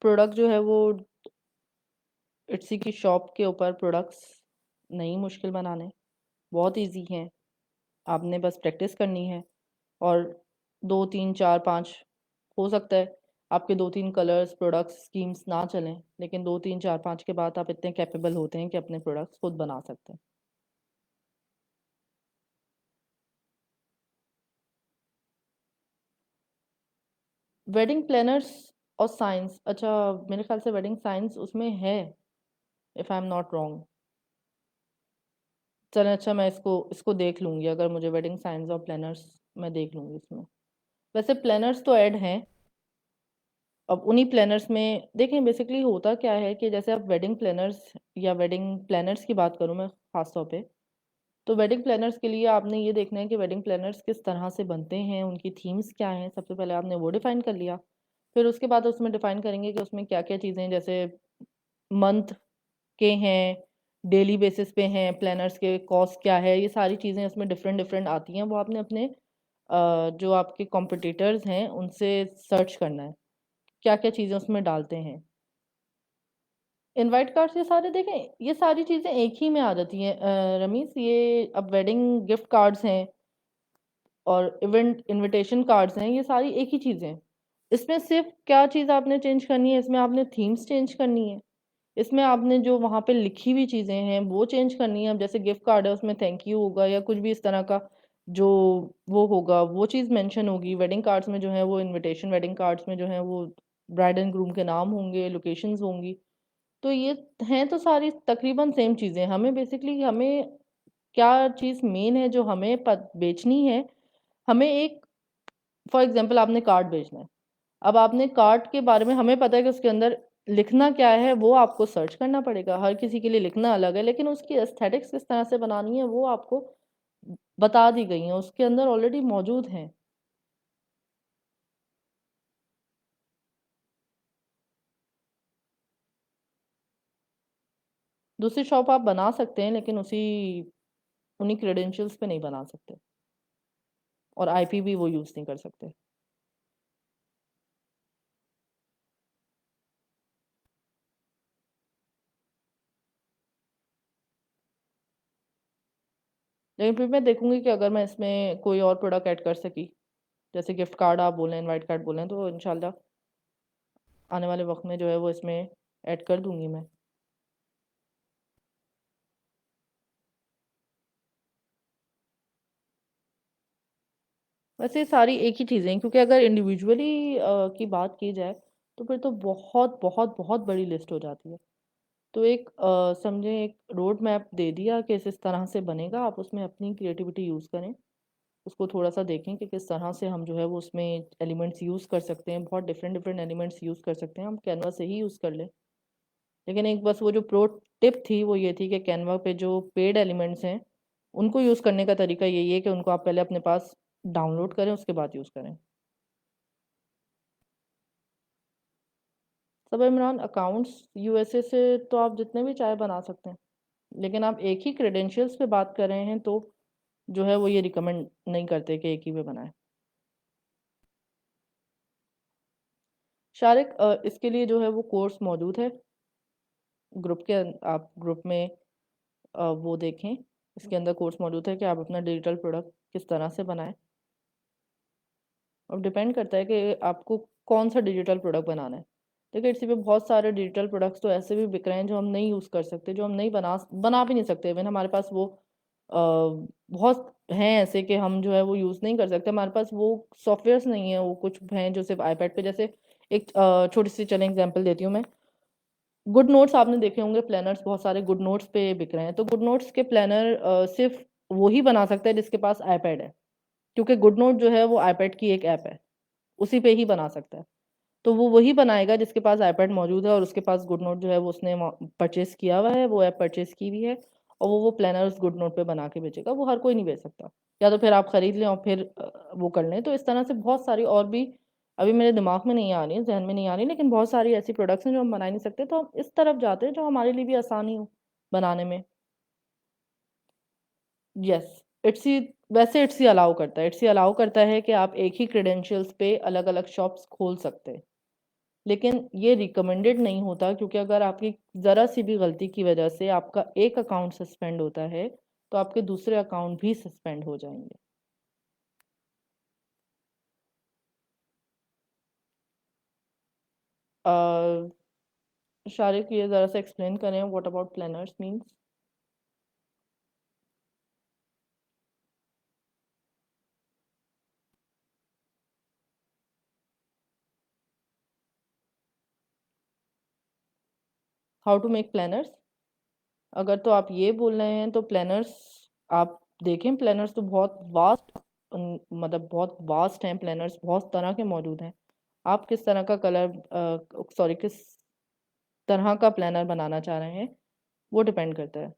प्रोडक्ट जो है वो इट्सी की शॉप के ऊपर प्रोडक्ट्स नहीं मुश्किल बनाने, बहुत इजी हैं। आपने बस प्रैक्टिस करनी है। और 2 3 4 5, हो सकता है आपके 2 3 कलर्स प्रोडक्ट्स स्कीम्स ना चलें, लेकिन 2 3 4 5 के बाद आप इतने कैपेबल होते हैं कि अपने प्रोडक्ट्स खुद बना सकते हैं। वेडिंग प्लानर्स और साइंस, अच्छा, मेरे ख्याल से वेडिंग साइंस उसमें है, if I am not wrong. चलें, अच्छा, मैं इसको इसको देख लूँगी, अगर मुझे वेडिंग साइंस और प्लानर्स मैं देख लूँगी इसमें। वैसे प्लानर्स तो ऐड हैं। अब उन्हीं प्लानर्स में देखें, बेसिकली होता क्या है कि जैसे आप वेडिंग प्लानर्स या वेडिंग प्लानर्स की बात करूँ मैं ख़ास तौर पे, तो वेडिंग प्लानर्स के लिए आपने ये देखना है कि वेडिंग प्लानर्स किस तरह से बनते हैं, उनकी थीम्स क्या हैं। सबसे पहले आपने वो डिफ़ाइन कर लिया, फिर उसके बाद उसमें डिफ़ाइन करेंगे कि उसमें क्या क्या चीज़ें, जैसे मंथ के हैं, डेली बेसिस पे हैं, प्लानर्स के कॉस्ट क्या है, ये सारी चीज़ें इसमें डिफरेंट डिफरेंट आती हैं। वो आपने अपने जो आपके कॉम्पिटिटर्स हैं उनसे सर्च करना है क्या क्या चीज़ें उसमें डालते हैं। इनवाइट कार्ड्स ये सारे देखें, ये सारी चीज़ें एक ही में आ जाती हैं रमीज। ये अब वेडिंग गिफ्ट कार्ड्स हैं और इवेंट इनविटेशन कार्ड्स हैं, ये सारी एक ही चीज़ हैं। इसमें सिर्फ क्या चीज़ आपने चेंज करनी है, इसमें आपने थीम्स चेंज करनी है, इसमें आपने जो वहाँ पे लिखी हुई चीज़ें हैं वो चेंज करनी है। अब जैसे गिफ्ट कार्ड है उसमें थैंक यू होगा या कुछ भी इस तरह का जो वो होगा वो चीज़ मेंशन होगी। वेडिंग कार्ड्स में जो है वो इनविटेशन वेडिंग कार्ड्स में जो है वो ब्राइड एंड ग्रूम के नाम होंगे, लोकेशंस होंगी। तो ये हैं तो सारी तकरीबन सेम चीज़ें। हमें बेसिकली हमें क्या चीज़ मेन है जो हमें बेचनी है। हमें एक फॉर एग्जांपल आपने कार्ड बेचना है। अब आपने कार्ड के बारे में हमें पता है कि उसके अंदर लिखना क्या है, वो आपको सर्च करना पड़ेगा। हर किसी के लिए लिखना अलग है, लेकिन उसकी एस्थेटिक्स किस तरह से बनानी है वो आपको बता दी गई है, उसके अंदर ऑलरेडी मौजूद हैं। दूसरी शॉप आप बना सकते हैं लेकिन उसी उन्हीं क्रेडेंशियल्स पे नहीं बना सकते, और आईपी भी वो यूज़ नहीं कर सकते। लेकिन फिर मैं देखूंगी कि अगर मैं इसमें कोई और प्रोडक्ट ऐड कर सकी, जैसे गिफ्ट कार्ड आप बोलें, इनवाइट कार्ड बोलें, तो इंशाल्लाह आने वाले वक्त में जो है वो इसमें ऐड कर दूंगी मैं। वैसे ये सारी एक ही चीज़ें हैं, क्योंकि अगर इंडिविजुअली की बात की जाए तो फिर तो बहुत बहुत बहुत बड़ी लिस्ट हो जाती है। तो एक समझे एक रोड मैप दे दिया कि इस तरह से बनेगा, आप उसमें अपनी क्रिएटिविटी यूज़ करें। उसको थोड़ा सा देखें कि किस तरह से हम जो है वो उसमें एलिमेंट्स यूज़ कर सकते हैं। बहुत डिफरेंट डिफरेंट एलिमेंट्स यूज़ कर सकते हैं, हम कैनवा से ही यूज़ कर लें। लेकिन एक बस वो जो प्रो टिप थी वो ये थी कि कैनवा पे जो पेड एलिमेंट्स हैं उनको यूज़ करने का तरीका यही है कि उनको आप पहले अपने पास डाउनलोड करें, उसके बाद यूज़ करें। सब इमरान अकाउंट्स यूएसए से तो आप जितने भी चाहे बना सकते हैं, लेकिन आप एक ही क्रेडेंशियल्स पे बात कर रहे हैं तो जो है वो ये रिकमेंड नहीं करते कि एक ही पे बनाएं। शारिक इसके लिए जो है वो कोर्स मौजूद है ग्रुप के आप ग्रुप में वो देखें। इसके अंदर कोर्स मौजूद है कि आप अपना डिजिटल प्रोडक्ट किस तरह से बनाएं। अब डिपेंड करता है कि आपको कौन सा डिजिटल प्रोडक्ट बनाना है। देखिए इसी पे बहुत सारे डिजिटल प्रोडक्ट्स तो ऐसे भी बिक रहे हैं जो हम नहीं यूज़ कर सकते, जो हम नहीं बना भी नहीं सकते। इवन हमारे पास वो बहुत हैं ऐसे कि हम जो है वो यूज़ नहीं कर सकते, हमारे पास वो सॉफ्टवेयर्स नहीं है। वो कुछ हैं जो सिर्फ आईपैड पे, जैसे एक छोटी सी चलें एग्जांपल देती हूँ मैं। गुड नोट्स आपने देखे होंगे, प्लानर्स बहुत सारे गुड नोट्स पे बिक रहे हैं। तो गुड नोट्स के प्लानर सिर्फ वो ही बना सकता है जिसके पास आईपैड है, क्योंकि गुड नोट जो है वो आईपैड की एक ऐप है, उसी पे ही बना सकता है। तो वो वही बनाएगा जिसके पास आईपैड मौजूद है और उसके पास गुड नोट जो है वो उसने परचेस किया हुआ है, वो ऐप परचेस की हुई है, और वो प्लानर उस गुड नोट पे बना के बेचेगा। वो हर कोई नहीं बेच सकता, या तो फिर आप खरीद लें और फिर वो कर लें। तो इस तरह से बहुत सारी और भी अभी मेरे दिमाग में नहीं आ रही, जहन में नहीं आ रही, लेकिन बहुत सारी ऐसी प्रोडक्ट्स हैं जो हम बना ही नहीं सकते। तो हम इस तरफ जाते हैं जो हमारे लिए भी आसानी हो बनाने में। यस, इट्सी वैसे इट्सी अलाउ करता है, इट्सी अलाउ करता है कि आप एक ही क्रेडेंशियल्स पे अलग अलग शॉप्स खोल सकते हैं। लेकिन ये रिकमेंडेड नहीं होता, क्योंकि अगर आपकी ज़रा सी भी गलती की वजह से आपका एक अकाउंट सस्पेंड होता है तो आपके दूसरे अकाउंट भी सस्पेंड हो जाएंगे। शारिक ये ज़रा सा एक्सप्लेन करें, what about planners means. How to make planners. अगर तो आप ये बोल रहे हैं तो प्लानर्स आप देखें, प्लानर्स तो बहुत वास्ट, मतलब बहुत वास्ट हैं प्लानर्स, बहुत तरह के मौजूद हैं। आप किस तरह का कलर सॉरी किस तरह का प्लानर बनाना चाह रहे हैं वो डिपेंड करता है।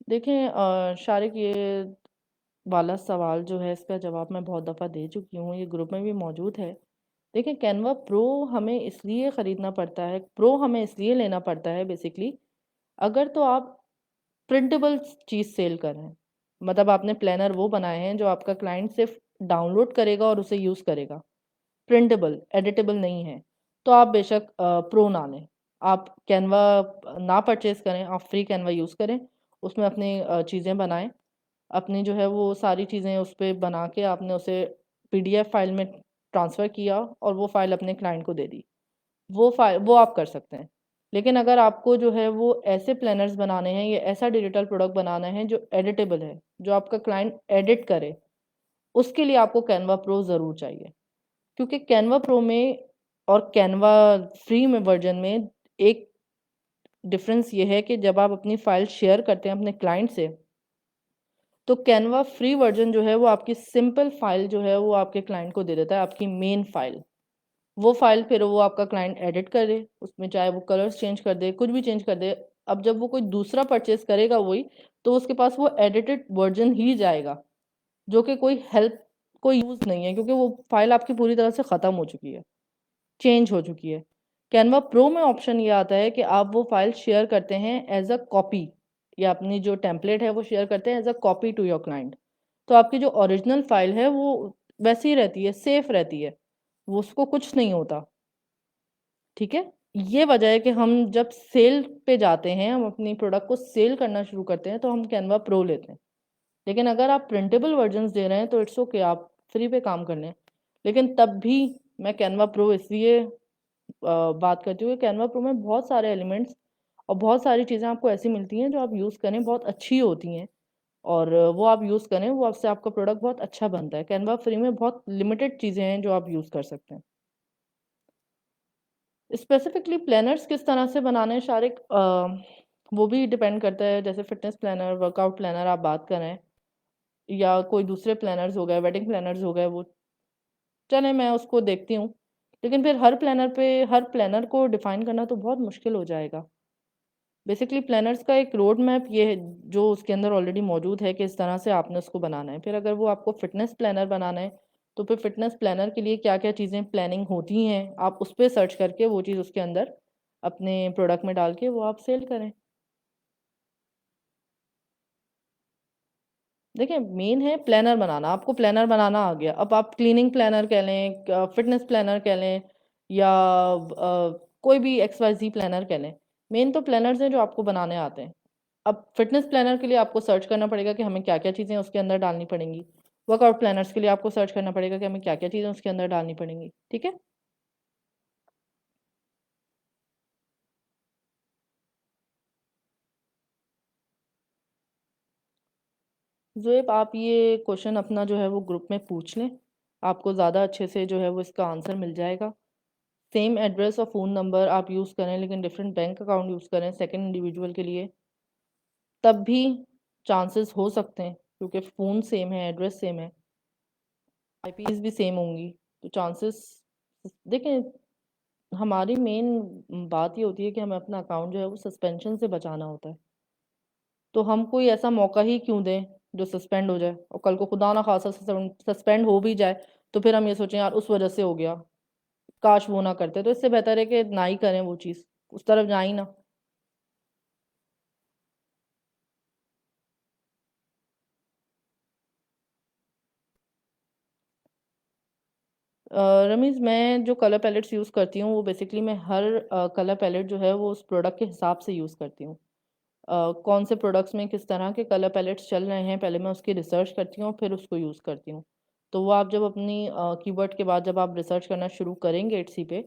देखें शारिक, ये वाला सवाल जो है इसका जवाब मैं बहुत दफ़ा दे चुकी हूँ, ये ग्रुप में भी मौजूद है। देखिए कैनवा प्रो हमें इसलिए ख़रीदना पड़ता है, प्रो हमें इसलिए लेना पड़ता है बेसिकली, अगर तो आप प्रिंटेबल चीज़ सेल कर रहे हैं, मतलब आपने प्लानर वो बनाए हैं जो आपका क्लाइंट सिर्फ डाउनलोड करेगा और उसे यूज़ करेगा, प्रिंटेबल एडिटेबल नहीं है, तो आप बेशक प्रो ना लें। आप कैनवा ना परचेज़ करें, आप फ्री कैनवा यूज़ करें, उसमें अपनी चीज़ें बनाएं, अपनी जो है वो सारी चीज़ें उस पे बना के आपने उसे पीडीएफ फाइल में ट्रांसफ़र किया और वो फाइल अपने क्लाइंट को दे दी। वो आप कर सकते हैं। लेकिन अगर आपको जो है वो ऐसे प्लानर्स बनाने हैं या ऐसा डिजिटल प्रोडक्ट बनाना है जो एडिटेबल है, जो आपका क्लाइंट एडिट करे, उसके लिए आपको कैनवा प्रो ज़रूर चाहिए। क्योंकि कैनवा प्रो में और कैनवा फ्री में वर्ज़न में एक डिफ़रेंस ये है कि जब आप अपनी फ़ाइल शेयर करते हैं अपने क्लाइंट से, तो कैनवा फ्री वर्ज़न जो है वो आपकी सिंपल फ़ाइल जो है वो आपके क्लाइंट को दे देता है, आपकी मेन फ़ाइल। वो फ़ाइल फिर वो आपका क्लाइंट एडिट करे, उसमें चाहे वो कलर्स चेंज कर दे, कुछ भी चेंज कर दे। अब जब वो कोई दूसरा परचेज़ करेगा वही, तो उसके पास वो एडिटेड वर्ज़न ही जाएगा, जो कि कोई यूज़ नहीं है क्योंकि वो फ़ाइल आपकी पूरी तरह से ख़त्म हो चुकी है, चेंज हो चुकी है। कैनवा प्रो में ऑप्शन ये आता है कि आप वो फ़ाइल शेयर करते हैं एज़ अ कॉपी, या अपनी जो टेम्पलेट है वो शेयर करते हैं as a copy to your client. तो आपकी जो ओरिजिनल फ़ाइल है वो वैसी ही रहती है, सेफ़ रहती है, वो उसको कुछ नहीं होता। ठीक है? ये वजह है कि हम जब सेल पे जाते हैं, हम अपनी प्रोडक्ट को सेल करना शुरू करते हैं, तो हम कैनवा प्रो लेते हैं। लेकिन अगर आप प्रिंटेबल वर्जन्स दे रहे हैं, तो इट्स ओके, आप फ्री पे काम कर लें। लेकिन तब भी मैं कैनवा प्रो इसलिए बात करती हूँ कि कैनवा प्रो में बहुत सारे एलिमेंट्स और बहुत सारी चीज़ें आपको ऐसी मिलती हैं, जो आप यूज़ करें बहुत अच्छी होती हैं, और वो आप यूज़ करें, वो आपसे आपका प्रोडक्ट बहुत अच्छा बनता है। कैनवा फ्री में बहुत लिमिटेड चीज़ें हैं, जो आप यूज़ कर सकते हैं। स्पेसिफिकली प्लानर्स किस तरह से बनाने हैं शारिक, वो भी डिपेंड करता है। जैसे फिटनेस प्लानर, वर्कआउट प्लानर आप बात करें, या कोई दूसरे प्लानर्स हो गए, वेडिंग प्लानर्स हो गए, वो चले मैं उसको देखती हूँ। लेकिन फिर हर प्लानर को डिफाइन करना तो बहुत मुश्किल हो जाएगा। बेसिकली प्लानर्स का एक रोड मैप ये है, जो उसके अंदर ऑलरेडी मौजूद है कि इस तरह से आपने उसको बनाना है। फिर अगर वो आपको फिटनेस प्लानर बनाना है, तो फिर फिटनेस प्लानर के लिए क्या-क्या चीज़ें प्लानिंग होती हैं, आप उस पे सर्च करके वो चीज़ उसके अंदर अपने प्रोडक्ट में डाल के वो आप सेल करें। देखिए मेन है प्लानर बनाना, आपको प्लानर बनाना आ गया। अब आप क्लीनिंग प्लानर कह लें, फिटनेस प्लानर कह लें, या कोई भी XYZ प्लानर कह लें। मेन तो प्लानर्स हैं जो आपको बनाने आते हैं। अब फिटनेस प्लानर के लिए आपको सर्च करना पड़ेगा कि हमें क्या-क्या चीज़ें उसके अंदर डालनी पड़ेंगी। वर्कआउट प्लानर्स के लिए आपको सर्च करना पड़ेगा कि हमें क्या-क्या चीज़ें उसके अंदर डालनी पड़ेंगी। ठीक है? ज़ोएब, आप ये क्वेश्चन अपना जो है वो ग्रुप में पूछ लें। आपको ज़्यादा अच्छे से जो है वो इसका आंसर मिल जाएगा। सेम एड्रेस और फ़ोन नंबर आप यूज़ करें, लेकिन डिफरेंट बैंक अकाउंट यूज़ करें सेकंड इंडिविजुअल के लिए, तब भी चांसेस हो सकते हैं, क्योंकि फ़ोन सेम है, एड्रेस सेम है, आईपीज़ भी सेम होंगी, तो चांसेस देखें, हमारी मेन बात ये होती है कि हमें अपना अकाउंट जो है वो सस्पेंशन से बचाना होता है। तो हम कोई ऐसा मौका ही क्यों दें जो सस्पेंड हो जाए, और कल को खुदा ना खासा सस्पेंड हो भी जाए, तो फिर हम ये सोचें यार उस वजह से हो गया, काश वो ना करते। तो इससे बेहतर है कि ना ही करें वो चीज़, उस तरफ जाए ही ना। रमीज़, मैं जो कलर पैलेट्स यूज़ करती हूँ वो बेसिकली मैं हर कलर पैलेट जो है वो उस प्रोडक्ट के हिसाब से यूज़ करती हूँ। कौन से प्रोडक्ट्स में किस तरह के कलर पैलेट्स चल रहे हैं, पहले मैं उसकी रिसर्च करती हूँ, फिर उसको यूज़ करती हूँ। तो वो आप जब अपनी कीवर्ड के बाद जब आप रिसर्च करना शुरू करेंगे इट्सी पे,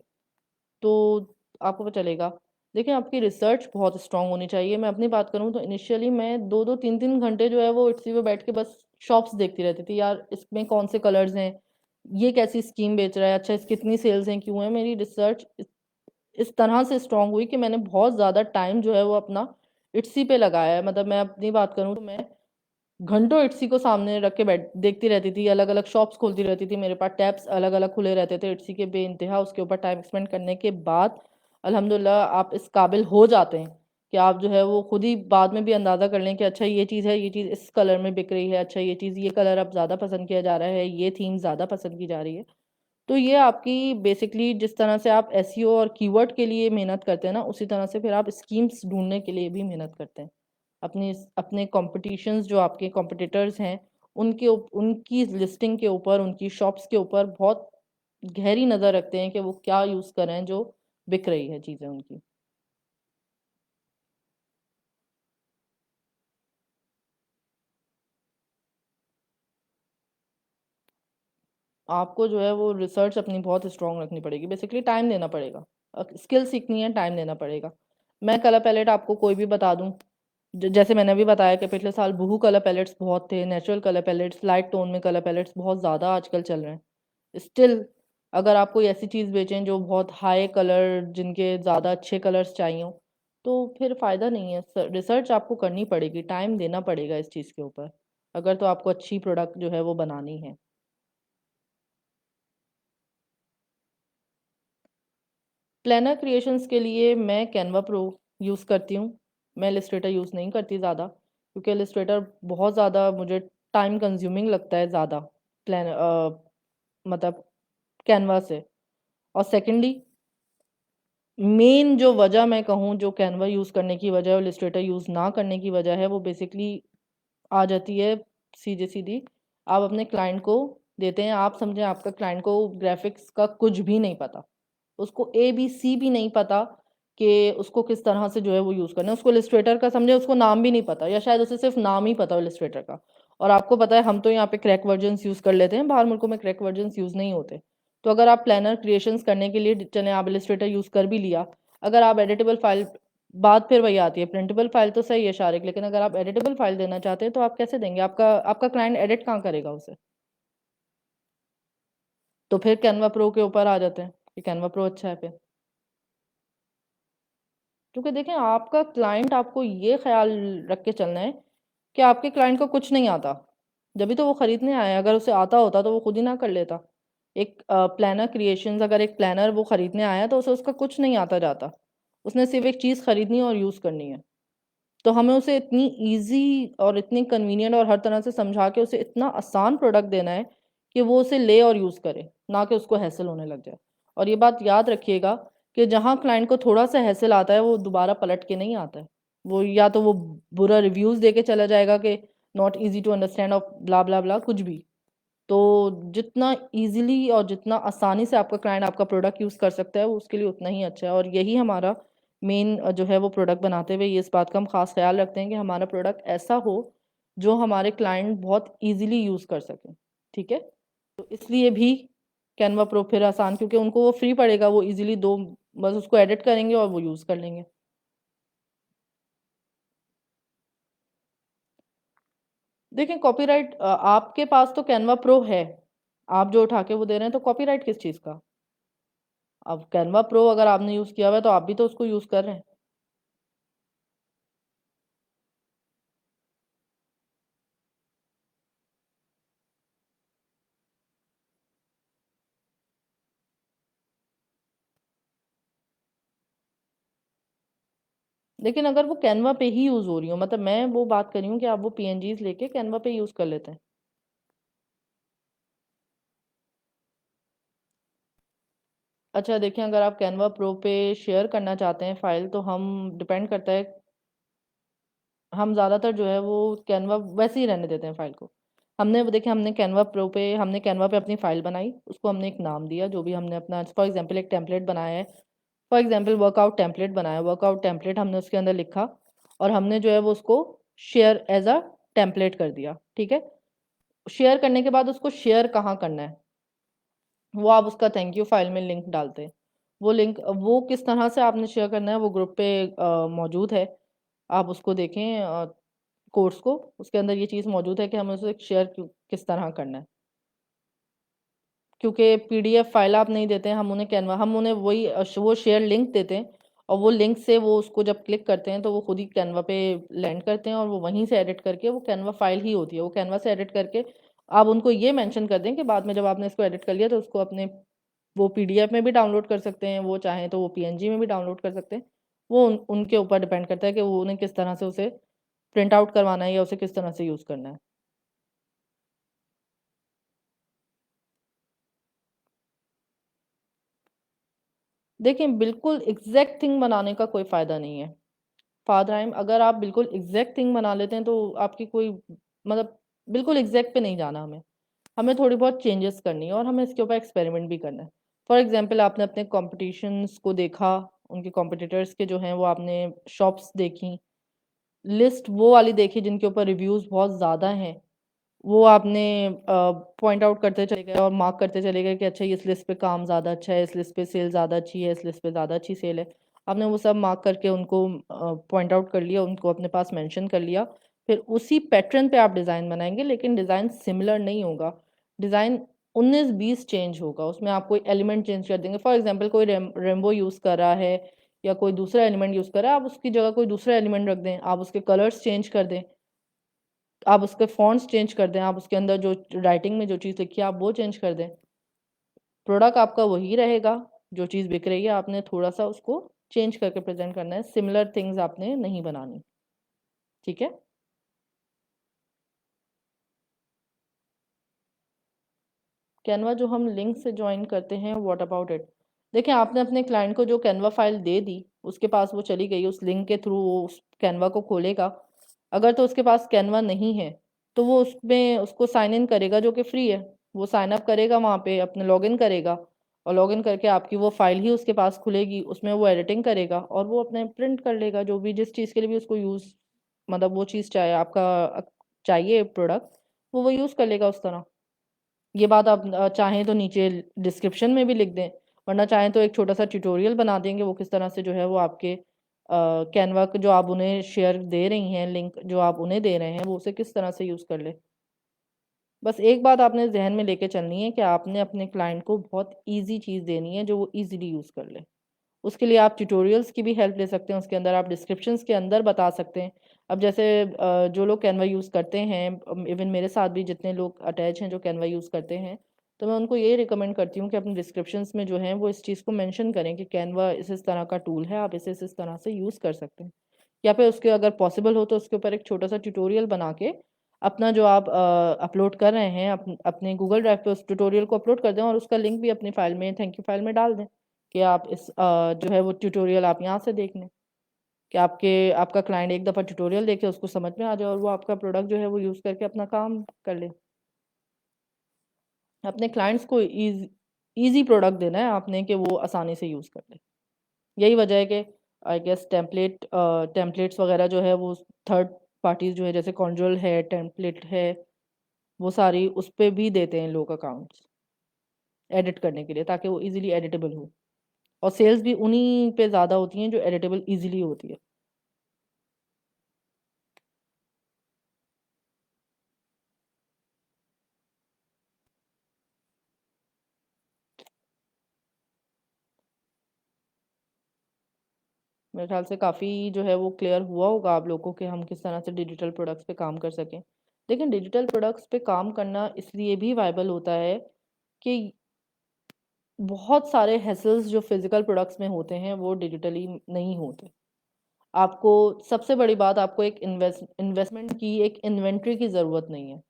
तो आपको पता चलेगा। देखिए, आपकी रिसर्च बहुत स्ट्रॉन्ग होनी चाहिए। मैं अपनी बात करूँ तो इनिशियली मैं 2-2 3-3 घंटे जो है वो इट्सी पे बैठ के बस शॉप्स देखती रहती थी। यार इसमें कौन से कलर्स हैं, ये कैसी स्कीम बेच रहा है, अच्छा इसकी कितनी सेल्स हैं, क्यों है। मेरी रिसर्च इस तरह से स्ट्रॉन्ग हुई कि मैंने बहुत ज़्यादा टाइम जो है वो अपना इट्सी पे लगाया है। मतलब मैं अपनी बात करूँ तो मैं घंटों इट्सी को सामने रख के बैठ देखती रहती थी, अलग-अलग शॉप्स खोलती रहती थी, मेरे पास टैब्स अलग-अलग खुले रहते थे इट्सी के बेइंतहा। उसके ऊपर टाइम स्पेंड करने के बाद अल्हम्दुलिल्लाह आप इस काबिल हो जाते हैं कि आप जो है वो खुद ही बाद में भी अंदाज़ा कर लें कि अच्छा ये चीज़ है, ये चीज़ इस कलर में बिक रही है, अच्छा ये चीज़ ये कलर अब ज़्यादा पसंद किया जा रहा है, ये थीम ज़्यादा पसंद की जा रही है। तो ये आपकी बेसिकली जिस तरह से आप एसईओ और कीवर्ड के लिए मेहनत करते हैं ना, उसी तरह से फिर आप स्कीम्स ढूंढने के लिए भी मेहनत करते हैं। अपने अपने कॉम्पिटिशन्स जो आपके कॉम्पिटिटर्स हैं उनकी लिस्टिंग के ऊपर, उनकी शॉप्स के ऊपर बहुत गहरी नज़र रखते हैं कि वो क्या यूज़ कर रहे हैं जो बिक रही है चीज़ें उनकी। आपको जो है वो रिसर्च अपनी बहुत स्ट्रॉन्ग रखनी पड़ेगी, बेसिकली टाइम देना पड़ेगा। स्किल सीखनी है, टाइम देना पड़ेगा। मैं कलर पैलेट आपको कोई भी बता दूं, जैसे मैंने अभी बताया कि पिछले साल बहू कलर पैलेट्स बहुत थे, natural colour pallets, light tone में कलर पैलेट्स बहुत ज़्यादा आजकल चल रहे हैं। स्टिल अगर आप कोई ऐसी चीज़ बेचें जो बहुत हाई कलर, जिनके ज़्यादा अच्छे कलर्स चाहिए हों, तो फिर फ़ायदा नहीं है। रिसर्च आपको करनी पड़ेगी, टाइम देना पड़ेगा इस चीज़ के ऊपर, अगर तो आपको अच्छी प्रोडक्ट जो है वो बनानी है। प्लानर क्रिएशंस के लिए मैं कैनवा प्रो यूज़ करती हूँ। मैं इलस्ट्रेटर यूज़ नहीं करती ज़्यादा, क्योंकि इलस्ट्रेटर बहुत ज़्यादा मुझे टाइम कंज्यूमिंग लगता है ज़्यादा, प्लान मतलब कैनवा से। और सेकेंडली मेन जो वजह मैं कहूँ, जो कैनवा यूज़ करने की वजह और इलस्ट्रेटर यूज़ ना करने की वजह है, वो बेसिकली आ जाती है सीधे सीधी। आप अपने क्लाइंट को देते हैं, आप समझें आपका क्लाइंट को ग्राफिक्स का कुछ भी नहीं पता, उसको ए बी सी भी नहीं पता कि उसको किस तरह से जो है वो यूज़ करना है। उसको इलस्ट्रेटर का समझे उसको नाम भी नहीं पता, या शायद उसे सिर्फ नाम ही पता हो इलस्ट्रेटर का। और आपको पता है हम तो यहाँ पे क्रैक वर्जन्स यूज़ कर लेते हैं, बाहर मुल्कों में क्रैक वर्जन्स यूज़ नहीं होते। तो अगर आप प्लानर क्रिएशंस करने के लिए चले, आप इलस्ट्रेटर यूज़ कर भी लिया, अगर आप एडिटेबल फाइल, बात फिर वही आती है, प्रिंटेबल फाइल तो सही है शारिक, लेकिन अगर आप एडिटेबल फाइल देना चाहते हैं तो आप कैसे देंगे? आपका आपका क्लाइंट एडिट कहाँ करेगा उसे? तो फिर कैनवा प्रो के ऊपर आ जाते हैं कि कैनवा प्रो अच्छा है फिर। क्योंकि देखें, आपका क्लाइंट, आपको ये ख्याल रख के चलना है कि आपके क्लाइंट को कुछ नहीं आता, जब भी तो वो खरीदने आया। अगर उसे आता होता तो वो खुद ही ना कर लेता। एक प्लानर क्रिएशंस, अगर एक प्लानर वो खरीदने आया तो उसे उसका कुछ नहीं आता जाता, उसने सिर्फ एक चीज़ खरीदनी है और यूज़ करनी है। तो हमें उसे इतनी ईज़ी और इतनी कन्वीनियंट और हर तरह से समझा के उसे इतना आसान प्रोडक्ट देना है कि वो उसे ले और यूज़ करे, ना कि उसको हैसल होने लग जाए। और ये बात याद रखिएगा कि जहाँ क्लाइंट को थोड़ा सा हैसल आता है, वो दोबारा पलट के नहीं आता है। वो या तो वो बुरा रिव्यूज़ दे के चला जाएगा कि नॉट ईजी टू अंडरस्टैंड और ब्ला ब्ला ब्ला कुछ भी। तो जितना ईज़िली और जितना आसानी से आपका क्लाइंट आपका प्रोडक्ट यूज़ कर सकता है, वो उसके लिए उतना ही अच्छा है। और यही हमारा मेन जो है वो प्रोडक्ट बनाते हुए ये इस बात का हम ख़ास ख़्याल रखते हैं कि हमारा प्रोडक्ट ऐसा हो जो हमारे क्लाइंट बहुत ईज़िली यूज़ कर सकें। ठीक है? तो इसलिए भी कैनवा प्रो फिर आसान, क्योंकि उनको वो फ्री पड़ेगा, वो ईज़िली 2 बस उसको एडिट करेंगे और वो यूज़ कर लेंगे। देखें, कॉपीराइट आपके पास तो कैनवा प्रो है, आप जो उठा के वो दे रहे हैं, तो कॉपीराइट किस चीज़ का? अब कैनवा प्रो अगर आपने यूज़ किया हुआ है तो आप भी तो उसको यूज़ कर रहे हैं। लेकिन अगर वो कैनवा पे ही यूज़ हो रही हो, मतलब मैं वो बात कर रही हूँ कि आप वो पीएनजीज लेके कैनवा पे यूज़ कर लेते हैं। अच्छा देखें, अगर आप कैनवा प्रो पे शेयर करना चाहते हैं फाइल, तो हम डिपेंड करता है, हम ज़्यादातर जो है वो कैनवा वैसे ही रहने देते हैं फाइल को। हमने वो देखें, हमने कैनवा पे अपनी फाइल बनाई, उसको हमने एक नाम दिया, जो भी हमने अपना फॉर एग्जांपल एक टेम्पलेट बनाया है, फॉर एग्जांपल वर्कआउट टेम्पलेट बनाया, वर्कआउट टेम्पलेट हमने उसके अंदर लिखा, और हमने जो है वो उसको शेयर एज अ टेम्पलेट कर दिया। ठीक है? शेयर करने के बाद उसको शेयर कहाँ करना है, वो आप उसका थैंक यू फाइल में लिंक डालते हैं। वो लिंक, वो किस तरह से आपने शेयर करना है, वो ग्रुप पे मौजूद है, आप उसको देखें कोर्स को, उसके अंदर ये चीज़ मौजूद है कि हमें उसे शेयर किस तरह करना है। क्योंकि पीडीएफ फाइल आप नहीं देते हैं, हम उन्हें वही वो शेयर लिंक देते हैं, और वो लिंक से वो उसको जब क्लिक करते हैं तो वो खुद ही कैनवा पे लैंड करते हैं, और वो वहीं से एडिट करके, वो कैनवा फाइल ही होती है, वो कैनवा से एडिट करके आप उनको ये मेंशन कर दें कि बाद में जब आपने इसको एडिट कर लिया तो उसको अपने वो पीडीएफ में भी डाउनलोड कर सकते हैं, वो चाहें तो वो पीएनजी में भी डाउनलोड कर सकते हैं। वो उनके ऊपर डिपेंड करता है कि वो उन्हें किस तरह से उसे प्रिंट आउट करवाना है या उसे किस तरह से यूज़ करना है। देखें, बिल्कुल एग्जैक्ट थिंग बनाने का कोई फ़ायदा नहीं है। फादर आइम अगर आप बिल्कुल एग्जैक्ट थिंग बना लेते हैं तो आपकी कोई मतलब बिल्कुल एग्जैक्ट पे नहीं जाना हमें। हमें थोड़ी बहुत चेंजेस करनी है और हमें इसके ऊपर एक्सपेरिमेंट भी करना है। फॉर एग्जांपल आपने अपने कॉम्पिटिशन्स को देखा, उनके कॉम्पिटिटर्स के जो हैं वो आपने शॉप्स देखी, लिस्ट वो वाली देखी जिनके ऊपर रिव्यूज़ बहुत ज़्यादा हैं, वो आपने पॉइंट आउट करते चले गए और मार्क करते चले गए कि अच्छा ये इस लिस्ट पे काम ज़्यादा अच्छा है, इस लिस्ट पे सेल ज़्यादा अच्छी है, इस लिस्ट पे ज़्यादा अच्छी सेल है। आपने वो सब मार्क करके उनको पॉइंट आउट कर लिया, उनको अपने पास मेंशन कर लिया। फिर उसी पैटर्न पे आप डिज़ाइन बनाएंगे, लेकिन डिज़ाइन सिमिलर नहीं होगा। डिज़ाइन 19-20 चेंज होगा, उसमें आप कोई एलिमेंट चेंज कर देंगे। फॉर एग्जांपल कोई रेनबो यूज़ कर रहा है या कोई दूसरा एलिमेंट यूज़ कर रहा है, आप उसकी जगह कोई दूसरा एलिमेंट रख दें, आप उसके कलर्स चेंज कर दें, आप उसके फ़ॉन्ट्स चेंज कर दें, आप उसके अंदर जो राइटिंग में जो चीज़ लिखी है आप वो चेंज कर दें। प्रोडक्ट आपका वही रहेगा, जो चीज़ बिक रही है, आपने थोड़ा-सा उसको चेंज करके प्रेज़ेंट करना है, सिमिलर थिंग्स आपने नहीं बनानी। ठीक है? कैनवा जो हम लिंक से जॉइन करते हैं, व्हाट अबाउट इट? देखिए, आपने अपने क्लाइंट को जो कैनवा फ़ाइल दे दी, उसके पास वो चली गई, उस लिंक के थ्रू वो उस कैनवा को खोलेगा। अगर तो उसके पास कैनवा नहीं है, तो वो उसमें उसको साइन इन करेगा जो कि फ्री है। वो साइन अप करेगा वहाँ पे, अपना लॉगिन करेगा और लॉगिन करके आपकी वो फ़ाइल ही उसके पास खुलेगी, उसमें वो एडिटिंग करेगा और वो अपने प्रिंट कर लेगा जो भी जिस चीज़ के लिए भी उसको यूज़ मतलब वो चीज़ चाहे आपका चाहिए प्रोडक्ट, वो यूज़ कर लेगा उस तरह। ये बात आप चाहें तो नीचे डिस्क्रिप्शन में भी लिख दें, वरना चाहें तो एक छोटा सा ट्यूटोरियल बना देंगे वो किस तरह से जो है वो आपके कैनवा जो आप उन्हें शेयर दे रही हैं, लिंक जो आप उन्हें दे रहे हैं वो उसे किस तरह से यूज़ कर ले। बस एक बात आपने जहन में लेके चलनी है कि आपने अपने क्लाइंट को बहुत ईजी चीज़ देनी है जो वो ईजिली यूज़ कर ले। उसके लिए आप ट्यूटोरियल्स की भी हेल्प ले सकते हैं, उसके अंदर आप डिस्क्रिप्शंस के अंदर बता सकते हैं। अब जैसे जो लोग कैनवा यूज़ करते हैं, इवन मेरे साथ भी जितने लोग अटैच हैं जो कैनवा यूज़ करते हैं, तो मैं उनको ये रिकमेंड करती हूँ कि अपनी डिस्क्रिप्शंस में जो है वो इस चीज़ को मेंशन करें कि कैनवा इस तरह का टूल है, आप इसे इस तरह से यूज़ कर सकते हैं। या फिर उसके अगर पॉसिबल हो तो उसके ऊपर एक छोटा सा ट्यूटोरियल बना के अपना जो आप अपलोड कर रहे हैं अपने गूगल ड्राइव पे उस ट्यूटोरियल को अपलोड कर दें और उसका लिंक भी अपनी फाइल में थैंक यू फाइल में डाल दें कि आप इस जो है वो ट्यूटोरियल आप यहाँ से देख लें, कि आपका क्लाइंट एक दफ़ा ट्यूटोरियल देखे उसको समझ में आ जाए और वो आपका प्रोडक्ट जो है वो यूज़ करके अपना काम कर ले। अपने क्लाइंट्स को ईज़ी प्रोडक्ट देना है आपने कि वो आसानी से यूज़ कर ले। यही वजह है कि आई गेस टेम्पलेट्स वगैरह जो है वो थर्ड पार्टीज़ जो है जैसे कॉन्जूरल है, टेम्पलेट है, वो सारी उस पे भी देते हैं लोग अकाउंट्स एडिट करने के लिए ताकि वो ईज़िली एडिटेबल हो। और सेल्स भी उन्हीं पे ज़्यादा होती हैं जो एडिटेबल ईज़िली होती है। मेरे ख्याल से काफ़ी जो है वो क्लियर हुआ होगा आप लोगों को कि हम किस तरह से डिजिटल प्रोडक्ट्स पे काम कर सकें। लेकिन डिजिटल प्रोडक्ट्स पे काम करना इसलिए भी वायबल होता है कि बहुत सारे हैसल्स जो फिज़िकल प्रोडक्ट्स में होते हैं वो डिजिटली नहीं होते। आपको सबसे बड़ी बात आपको एक इन्वेस्टमेंट की एक इन्वेंट्री की ज़रूरत नहीं है।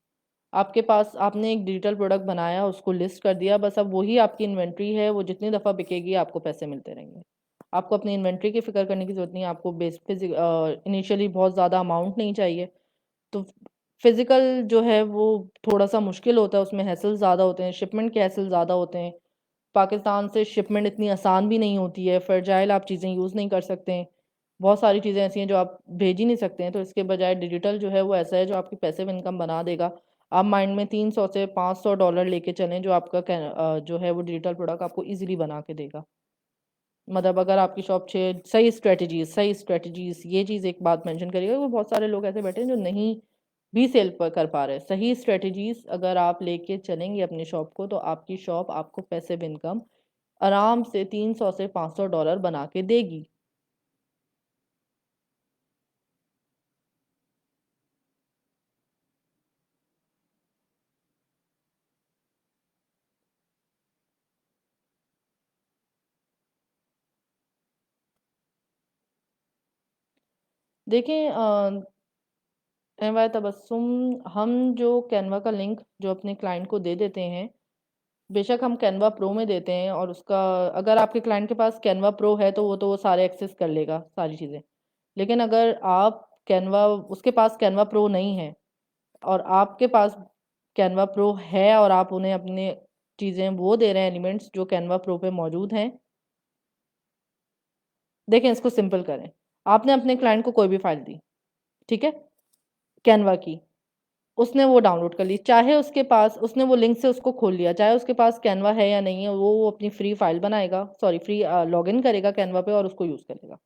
आपके पास आपने एक डिजिटल प्रोडक्ट बनाया, उसको लिस्ट कर दिया, बस अब वही आपकी इन्वेंट्री है, वो जितनी दफ़ा बिकेगी आपको पैसे मिलते रहेंगे। आपको अपनी इन्वेंट्री की फ़िक्र करने की ज़रूरत नहीं है, आपको इनिशियली बहुत ज़्यादा अमाउंट नहीं चाहिए। तो फिज़िकल जो है वो थोड़ा-सा मुश्किल होता है, उसमें हैसल ज़्यादा होते हैं, शिपमेंट के हैसल ज़्यादा होते हैं। पाकिस्तान से शिपमेंट इतनी आसान भी नहीं होती है, फ्रेजाइल आप चीज़ें यूज़ नहीं कर सकते हैं। बहुत सारी चीज़ें ऐसी हैं जो आप भेज ही नहीं सकते हैं, तो इसके बजाय डिजिटल जो है वो ऐसा है जो आपकी पैसिव इनकम बना देगा। आप माइंड में 300 से $500 लेके चलें जो आपका जो है वो डिजिटल प्रोडक्ट आपको ईज़िली बना के देगा। मतलब अगर आपकी शॉप छः सही स्ट्रैटेजीज़ ये चीज़ एक बात मेंशन करिएगा, वो बहुत सारे लोग ऐसे बैठे हैं जो नहीं भी सेल कर पा रहे हैं। सही स्ट्रैटेजीज़ अगर आप लेके चलेंगे अपनी शॉप को, तो आपकी शॉप आपको पैसिव इनकम आराम से 300 से $500 बना के देगी। देखें एवाय तबस्सुम हम जो कैनवा का लिंक जो अपने क्लाइंट को दे देते हैं, बेशक हम कैनवा प्रो में देते हैं, और उसका अगर आपके क्लाइंट के पास कैनवा प्रो है तो वो सारे एक्सेस कर लेगा सारी चीज़ें। लेकिन अगर आप कैनवा उसके पास कैनवा प्रो नहीं है और आपके पास कैनवा प्रो है और आप उन्हें अपने चीज़ें वो दे रहे हैं, एलिमेंट्स जो कैनवा प्रो पे मौजूद हैं। देखें, इसको सिंपल करें। आपने अपने क्लाइंट को कोई भी फाइल दी, ठीक है, कैनवा की, उसने वो डाउनलोड कर ली, चाहे उसके पास उसने वो लिंक से उसको खोल लिया, चाहे उसके पास कैनवा है या नहीं है, वो अपनी फ्री फाइल बनाएगा, सॉरी फ्री लॉगिन करेगा कैनवा पे और उसको यूज़ करेगा,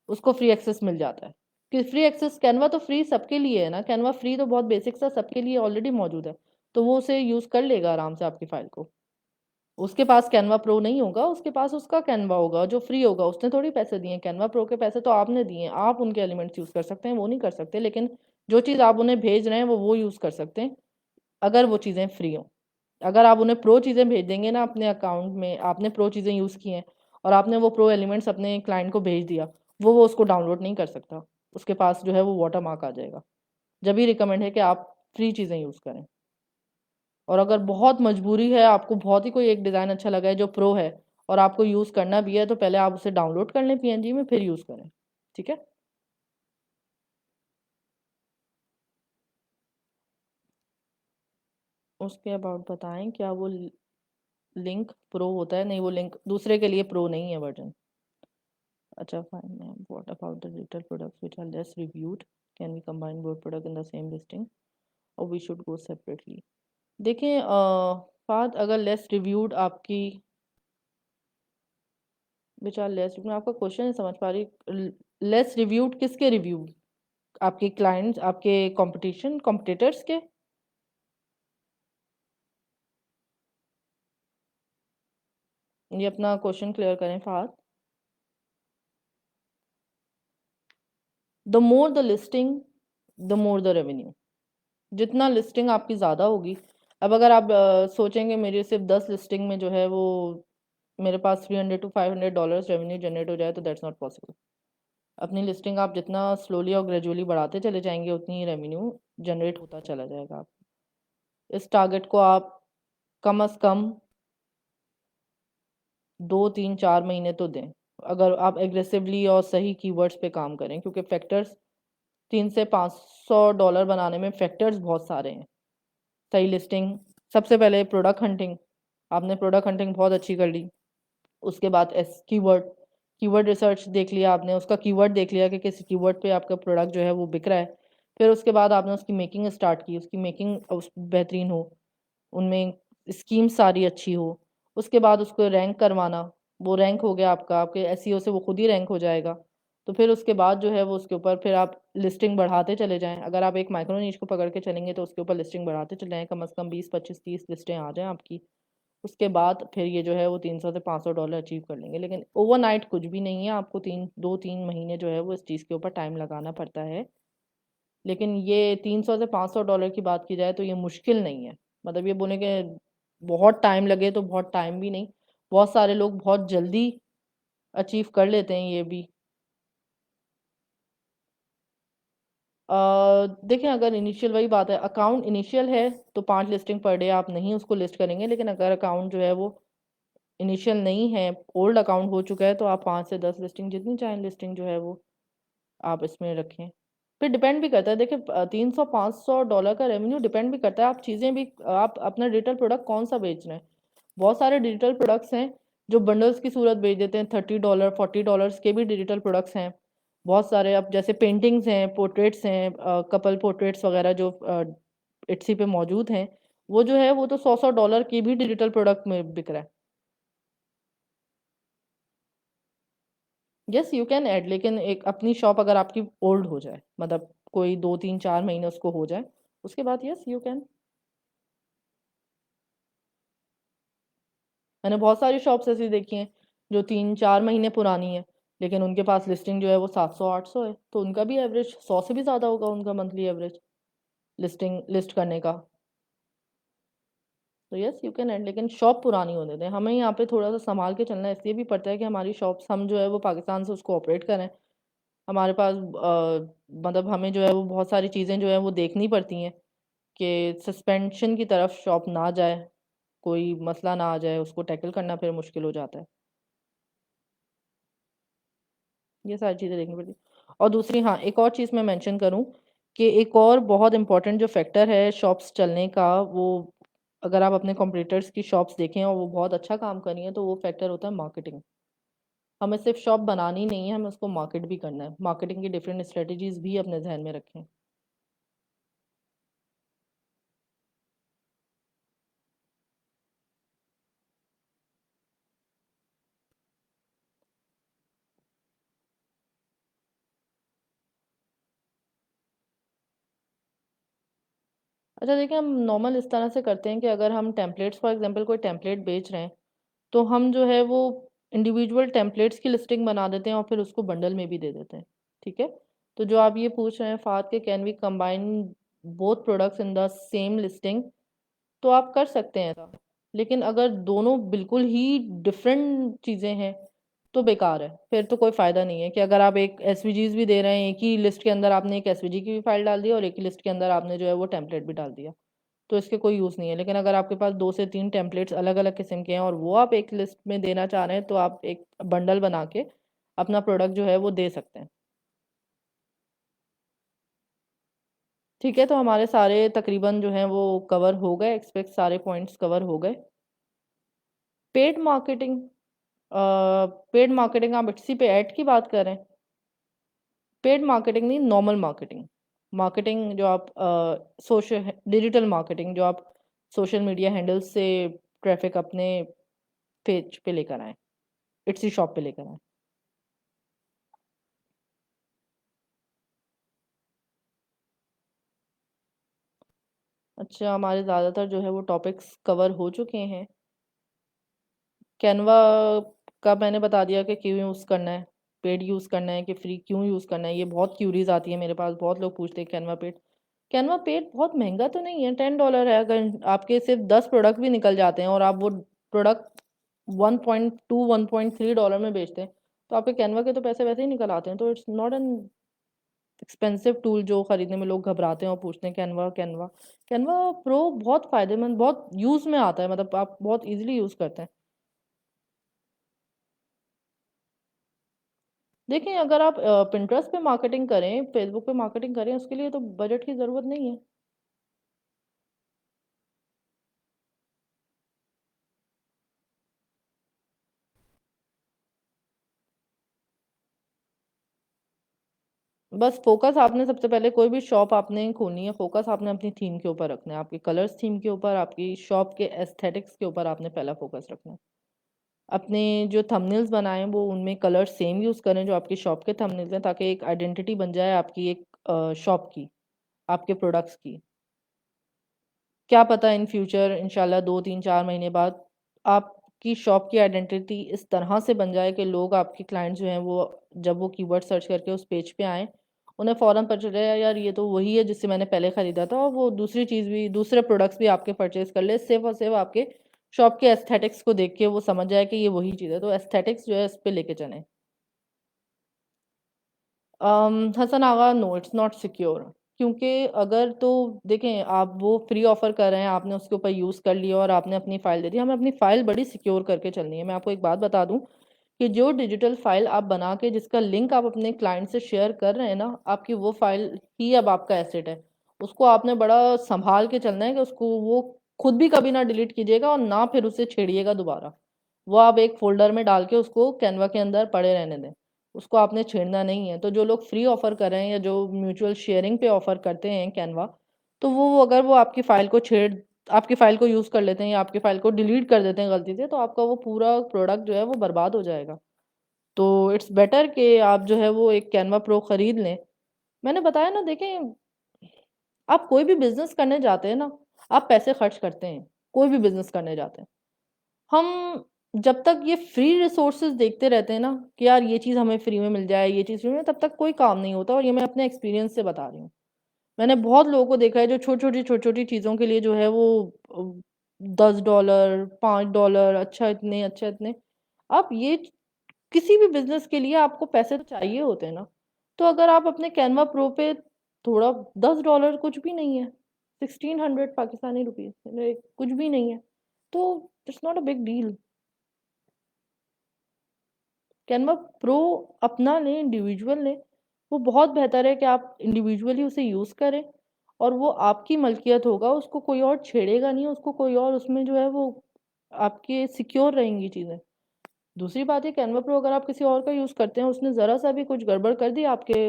उसको फ्री एक्सेस मिल जाता है। कि फ्री एक्सेस कैनवा तो फ्री सबके लिए है ना, कैनवा फ्री तो बहुत बेसिक सा सबके लिए ऑलरेडी मौजूद है, तो वो उसे यूज़ कर लेगा आराम से आपकी फाइल को। उसके पास कैनवा प्रो नहीं होगा, उसके पास उसका कैनवा होगा जो फ्री होगा, उसने थोड़ी पैसे दिए हैं, कैनवा प्रो के पैसे तो आपने दिए हैं, आप उनके एलिमेंट्स यूज़ कर सकते हैं, वो नहीं कर सकते, लेकिन जो चीज़ आप उन्हें भेज रहे हैं वो यूज़ कर सकते हैं अगर वो चीज़ें फ्री हों। अगर आप उन्हें प्रो चीज़ें भेज देंगे ना अपने अकाउंट में, आपने प्रो चीज़ें यूज़ की हैं और आपने वो प्रो एलिमेंट्स अपने क्लाइंट को भेज दिया, वो उसको डाउनलोड नहीं कर सकता, उसके पास जो है वो वाटर मार्क आ जाएगा। जब ही रिकमेंड है कि आप फ्री चीज़ें यूज़ करें। और अगर बहुत मजबूरी है, आपको बहुत ही कोई एक डिज़ाइन अच्छा लगा है जो प्रो है और आपको यूज़ करना भी है, तो पहले आप उसे डाउनलोड कर लें पीएनजी में, फिर यूज़ करें। ठीक है। उसके अबाउट बताएं, क्या वो लिंक प्रो होता है? नहीं, वो लिंक दूसरे के लिए प्रो नहीं है वर्जन। अच्छा fine ma'am, what about the digital products which are less reviewed, can we combine both product in the same listing और वी शुड गो सेपरेटली? देखें बात, अगर लेस रिव्यूड आपकी विच आर लेस, मैं आपका क्वेश्चन नहीं समझ पा रही। लेस रिव्यूड किसके रिव्यू? आपके क्लाइंट्स, आपके कंपटीशन कॉम्पिटिटर्स के? ये अपना क्वेश्चन क्लियर करें Fahad. The more the listing, the more the revenue. जितना लिस्टिंग आपकी ज़्यादा होगी, अब अगर आप सोचेंगे मेरी सिर्फ 10 लिस्टिंग में जो है वो मेरे पास $300 to $500 रेवेन्यू जनरेट हो जाए, तो दैट्स नॉट पॉसिबल। अपनी लिस्टिंग आप जितना स्लोली और ग्रेजुअली बढ़ाते चले जाएंगे, उतनी ही रेवेन्यू जनरेट होता चला जाएगा। आप इस टारगेट को आप कम अज़ कम 2 3 4 महीने तो दें, अगर आप एग्रेसिवली और सही कीवर्ड्स पे काम करें, क्योंकि फैक्टर्स $300 से $500 बनाने में फैक्टर्स बहुत सारे हैं। सही लिस्टिंग, सबसे पहले प्रोडक्ट हंटिंग, आपने प्रोडक्ट हंटिंग बहुत अच्छी कर ली। उसके बाद एस कीवर्ड, कीवर्ड रिसर्च देख लिया आपने, उसका कीवर्ड देख लिया कि किस कीवर्ड पे आपका प्रोडक्ट जो है वो बिक रहा है। फिर उसके बाद आपने उसकी मेकिंग स्टार्ट की, उसकी मेकिंग उस बेहतरीन हो, उनमें स्कीम सारी अच्छी हो। उसके बाद उसको रैंक करवाना, वो रैंक हो गया आपका, आपके एसईओ से वो खुद ही रैंक हो जाएगा। तो फिर उसके बाद जो है वो उसके ऊपर फिर आप लिस्टिंग बढ़ाते चले जाएं। अगर आप एक माइक्रो नीश को पकड़ के चलेंगे तो उसके ऊपर लिस्टिंग बढ़ाते चले जाएं, कम से कम 20 25 30 लिस्टें आ जाएं आपकी। उसके बाद फिर ये जो है वो $300 से $500 अचीव कर लेंगे। लेकिन ओवरनाइट कुछ भी नहीं है, आपको 2 3 महीने जो है वो इस चीज़ के ऊपर टाइम लगाना पड़ता है। लेकिन ये $300 से $500 की बात की जाए तो ये मुश्किल नहीं है। मतलब ये बोले कि बहुत टाइम लगे, तो बहुत टाइम भी नहीं, बहुत सारे लोग बहुत जल्दी अचीव कर लेते हैं ये भी। देखें, अगर इनिशियल वही बात है, अकाउंट इनिशियल है तो 5 लिस्टिंग पर डे आप नहीं उसको लिस्ट करेंगे। लेकिन अगर अकाउंट जो है वो इनिशियल नहीं है, ओल्ड अकाउंट हो चुका है, तो आप 5 से 10 लिस्टिंग जितनी चाहें लिस्टिंग जो है वो आप इसमें रखें। फिर डिपेंड भी करता है, देखिए 300 500 डॉलर का रेवेन्यू डिपेंड भी करता है, आप चीज़ें भी, आप अपना डिजिटल प्रोडक्ट कौन सा बेच रहे हैं। बहुत सारे डिजिटल प्रोडक्ट्स हैं जो बंडल्स की सूरत बेच देते हैं, $30 40 के भी डिजिटल प्रोडक्ट्स हैं। बहुत सारे, अब जैसे पेंटिंग्स हैं, पोर्ट्रेट्स हैं, कपल पोर्ट्रेट्स वगैरह जो इट्सी पे मौजूद हैं, वो जो है वो तो 100 100 डॉलर की भी डिजिटल प्रोडक्ट में बिक रहा है। यस यू कैन ऐड, लेकिन एक अपनी शॉप अगर आपकी ओल्ड हो जाए, मतलब कोई 2 3 4 महीने उसको हो जाए, उसके बाद यस यू कैन। मैंने बहुत सारी शॉप्स ऐसी देखी हैं जो 3 4 महीने पुरानी है, लेकिन उनके पास लिस्टिंग जो है वो 700 800 है, तो उनका भी एवरेज 100 से भी ज़्यादा होगा, उनका मंथली एवरेज लिस्टिंग लिस्ट करने का। तो यस यू कैन ऐड, लेकिन शॉप पुरानी होने दें। हमें यहाँ पे थोड़ा सा संभाल के चलना इसलिए भी पड़ता है कि हमारी शॉप्स, हम जो है वो पाकिस्तान से उसको ऑपरेट करें। हमारे पास मतलब हमें जो है वो बहुत सारी चीज़ें जो है वो देखनी पड़ती हैं कि सस्पेंशन की तरफ शॉप ना जाए। कोई मसला ना आ जाए, उसको टैकल करना फिर मुश्किल हो जाता है। ये सारी चीज़ें देखनी पड़ती हैं। और दूसरी, हाँ, एक और चीज़ मैं मेंशन करूँ कि एक और बहुत इम्पोर्टेंट जो फैक्टर है शॉप्स चलने का, वो अगर आप अपने कॉम्पिटिटर्स की शॉप्स देखें और वो बहुत अच्छा काम कर रही हैं, तो वो फैक्टर होता है मार्केटिंग। हमें सिर्फ शॉप बनानी नहीं है, हमें उसको मार्केट भी करना है। मार्केटिंग की डिफरेंट स्ट्रेटजीज भी अपने ध्यान में रखें। अच्छा देखिए, हम नॉर्मल इस तरह से करते हैं कि अगर हम टेम्पलेट्स, फॉर एग्जांपल कोई टेम्पलेट बेच रहे हैं, तो हम जो है वो इंडिविजुअल टेम्पलेट्स की लिस्टिंग बना देते हैं और फिर उसको बंडल में भी दे देते हैं। ठीक है। तो जो आप ये पूछ रहे हैं फात के can we combine both products in the same listing, तो आप कर सकते हैं ऐसा। लेकिन अगर दोनों बिल्कुल ही डिफरेंट चीज़ें हैं तो बेकार है, फिर तो कोई फ़ायदा नहीं है कि अगर आप एक एसवीजीज भी दे रहे हैं, एक ही लिस्ट के अंदर आपने एक एसवीजी की भी फाइल डाल दी और एक ही लिस्ट के अंदर आपने जो है वो टेम्पलेट भी डाल दिया, तो इसके कोई यूज़ नहीं है। लेकिन अगर आपके पास 2 से 3 टेम्पलेट्स अलग अलग किस्म के हैं और वो आप एक लिस्ट में देना चाह रहे हैं, तो आप एक बंडल बना के अपना प्रोडक्ट जो है वो दे सकते हैं। ठीक है, तो हमारे सारे तकरीबन जो हैं वो कवर हो गए, एक्सपेक्ट सारे पॉइंट्स कवर हो गए। पेड मार्केटिंग, पेड मार्केटिंग आप इट्सी पे ऐड की बात कर रहे हैं? पेड मार्केटिंग नहीं, नॉर्मल मार्केटिंग। मार्केटिंग जो आप सोशल डिजिटल मार्केटिंग जो आप सोशल मीडिया हैंडल्स से ट्रैफिक अपने पेज पे लेकर आए, इट्सी शॉप पे लेकर आए। अच्छा, हमारे ज़्यादातर जो है वो टॉपिक्स कवर हो चुके हैं। कैनवा का मैंने बता दिया कि क्यों यूज़ करना है, पेड यूज़ करना है कि फ्री क्यों यूज़ करना है। ये बहुत क्यूरीज आती है मेरे पास, बहुत लोग पूछते हैं कैनवा पेड। कैनवा पेड बहुत महंगा तो नहीं है, $10 है। अगर आपके सिर्फ 10 प्रोडक्ट भी निकल जाते हैं और आप वो प्रोडक्ट 1.2 1.3 डॉलर में बेचते हैं, तो आपके कैनवा के तो पैसे वैसे ही निकल आते हैं। तो it's not an expensive tool जो खरीदने में लोग घबराते हैं और पूछते हैं कैनवा कैनवा। कैनवा प्रो बहुत फायदेमंद, बहुत यूज़ में आता है, मतलब आप बहुत इजीली यूज़ करते हैं। देखिए, अगर आप पिंटरेस्ट पे मार्केटिंग करें, फेसबुक पे मार्केटिंग करें, उसके लिए तो बजट की ज़रूरत नहीं है। बस फोकस आपने सबसे पहले, कोई भी शॉप आपने खोलनी है, फोकस आपने अपनी थीम के ऊपर रखना है, आपके कलर्स थीम के ऊपर, आपकी शॉप के एस्थेटिक्स के ऊपर आपने पहला फोकस रखना है। अपने जो थंबनेल्स बनाएं वो उनमें कलर सेम यूज़ करें जो आपकी शॉप के थंबनेल्स हैं, ताकि एक आइडेंटिटी बन जाए आपकी एक शॉप की, आपके प्रोडक्ट्स की। क्या पता इन फ्यूचर इंशाल्लाह 2 3 4 महीने बाद आपकी शॉप की आइडेंटिटी इस तरह से बन जाए कि लोग, आपके क्लाइंट जो हैं वो, जब वो कीवर्ड सर्च करके उस पेज पे आएँ, उन्हें फ़ौरन पता चले यार ये तो वही है जिससे मैंने पहले ख़रीदा था, और वो दूसरी चीज़ भी, दूसरे प्रोडक्ट्स भी आपके परचेज़ कर ले, सिर्फ़ और सिर्फ़ आपके शॉप के एस्थेटिक्स को देख के वो समझ जाए कि ये वही चीज़ है। तो एस्थेटिक्स जो है इस पे लेके चलें। हसन आगा, नो इट्स नॉट सिक्योर। क्योंकि अगर तो देखें, आप वो फ्री ऑफर कर रहे हैं, आपने उसके ऊपर यूज़ कर लिया और आपने अपनी फ़ाइल दे दी, हमें अपनी फ़ाइल बड़ी सिक्योर करके चलनी है। मैं आपको एक बात बता दूं कि जो डिजिटल फ़ाइल आप बना के जिसका लिंक आप अपने क्लाइंट से शेयर कर रहे हैं ना, आपकी वो फ़ाइल ही अब आपका एसेट है। उसको आपने बड़ा संभाल के चलना है कि उसको वो खुद भी कभी ना डिलीट कीजिएगा और ना फिर उसे छेड़िएगा दोबारा। वो आप एक फ़ोल्डर में डाल के उसको कैनवा के अंदर पड़े रहने दें। उसको आपने छेड़ना नहीं है। तो जो लोग फ्री ऑफ़र कर रहे हैं या जो म्यूचुअल शेयरिंग पे ऑफ़र करते हैं कैनवा, तो वो अगर वो आपकी फ़ाइल को यूज़ कर लेते हैं या आपकी फ़ाइल को डिलीट कर देते हैं गलती से, तो आपका वो पूरा प्रोडक्ट जो है वो बर्बाद हो जाएगा। तो इट्स बेटर कि आप जो है वो एक कैनवा प्रो खरीद लें। मैंने बताया ना, देखें, आप कोई भी बिज़नेस करने जाते हैं ना, आप पैसे खर्च करते हैं, कोई भी बिज़नेस करने जाते हैं। हम जब तक ये फ्री रिसोर्सेज देखते रहते हैं ना कि यार ये चीज़ हमें फ्री में मिल जाए, ये चीज़ फ्री में, तब तक कोई काम नहीं होता। और ये मैं अपने एक्सपीरियंस से बता रही हूँ। मैंने बहुत लोगों को देखा है जो छोटी-छोटी चीज़ों के लिए जो है वो $10 $5, अच्छा इतने। आप ये किसी भी बिज़नेस के लिए आपको पैसे तो चाहिए होते हैं ना। तो अगर आप अपने कैनवा प्रो पे थोड़ा, $10 कुछ भी नहीं है। 1600 पाकिस्तानी रुपीज़ कुछ भी नहीं है। तो it's not a big deal. Canva pro अपना लें, इंडिविजुअल लें, वो बहुत बेहतर है कि आप इंडिविजुअली उसे यूज़ करें, और वो आपकी मलकियत होगा, उसको कोई और छेड़ेगा नहीं, उसको कोई और उसमें जो है वो आपके सिक्योर रहेंगी चीज़ें। दूसरी बात है, कैनवा प्रो अगर आप किसी और का यूज़ करते हैं, उसने ज़रा सा भी कुछ गड़बड़ कर दी आपके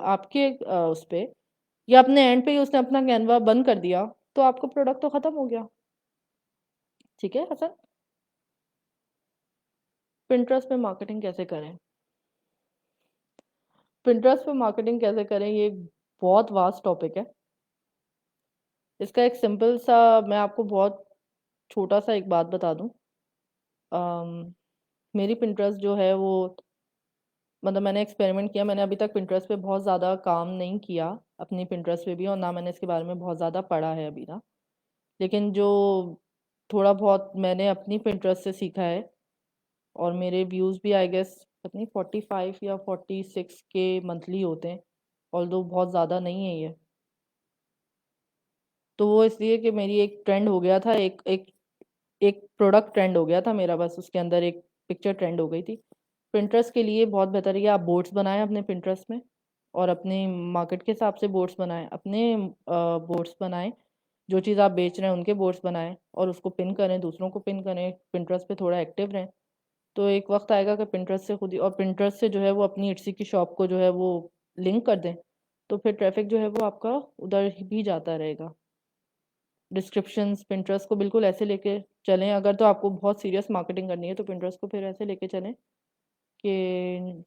आपके उस पे, या अपने एंड पे ही उसने अपना कैनवा बंद कर दिया, तो आपका प्रोडक्ट तो ख़त्म हो गया। ठीक है हसन। पिंटरेस्ट पे मार्केटिंग कैसे करें? पिंटरेस्ट पे मार्केटिंग कैसे करें, ये एक बहुत वास्ट टॉपिक है। इसका एक सिंपल सा, मैं आपको बहुत छोटा सा एक बात बता दूं। अम, मेरी पिंटरेस्ट जो है वो, मतलब मैंने एक्सपेरिमेंट किया, मैंने अभी तक पिंटरेस्ट पे बहुत ज़्यादा काम नहीं किया, अपनी पिंटरेस्ट पे भी, और ना मैंने इसके बारे में बहुत ज़्यादा पढ़ा है अभी ना। लेकिन जो थोड़ा बहुत मैंने अपनी पिंटरेस्ट से सीखा है, और मेरे व्यूज़ भी आई गेस पता नहीं 45 या 46 के मंथली होते हैं, ऑल्दो बहुत ज़्यादा नहीं है ये। तो वो इसलिए कि मेरी एक ट्रेंड हो गया था, एक एक एक प्रोडक्ट ट्रेंड हो गया था मेरा, बस उसके अंदर एक पिक्चर ट्रेंड हो गई थी। पिंटरेस्ट के लिए बहुत बेहतर है कि आप बोर्ड्स बनाएं अपने पिंटरेस्ट में, और अपने मार्केट के हिसाब से बोर्ड्स बनाएं, अपने बोर्ड्स बनाएं, जो चीज़ आप बेच रहे हैं उनके बोर्ड्स बनाएं, और उसको पिन करें, दूसरों को पिन करें, पिंटरेस्ट पे थोड़ा एक्टिव रहें। तो एक वक्त आएगा कि पिंटरेस्ट से खुद ही, और पिंटरेस्ट से जो है वो अपनी इट्सी की शॉप को जो है वो लिंक कर दें, तो फिर ट्रैफिक जो है वो आपका उधर भी जाता रहेगा। डिस्क्रिप्शंस पिंटरेस्ट को बिल्कुल ऐसे लेके चलें, अगर तो आपको बहुत सीरियस मार्केटिंग करनी है तो पिंटरेस्ट को फिर ऐसे लेके चलें कि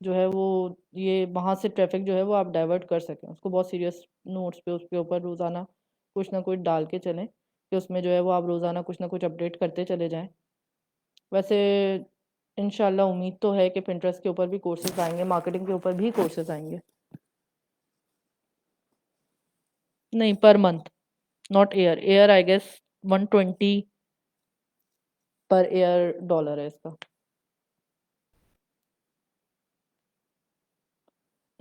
जो है वो, ये वहाँ से ट्रैफिक जो है वो आप डाइवर्ट कर सकें, उसको बहुत सीरियस नोट्स पे उसके ऊपर रोज़ाना कुछ ना कुछ डाल के चलें, कि उसमें जो है वो आप रोज़ाना कुछ ना कुछ अपडेट करते चले जाएं। वैसे इंशाल्लाह उम्मीद तो है कि पिंटरेस्ट के ऊपर भी कोर्सेज आएंगे, मार्केटिंग के ऊपर भी कोर्सेज आएंगे। नहीं, per month, not year. Year I guess 120 per year dollar है इसका।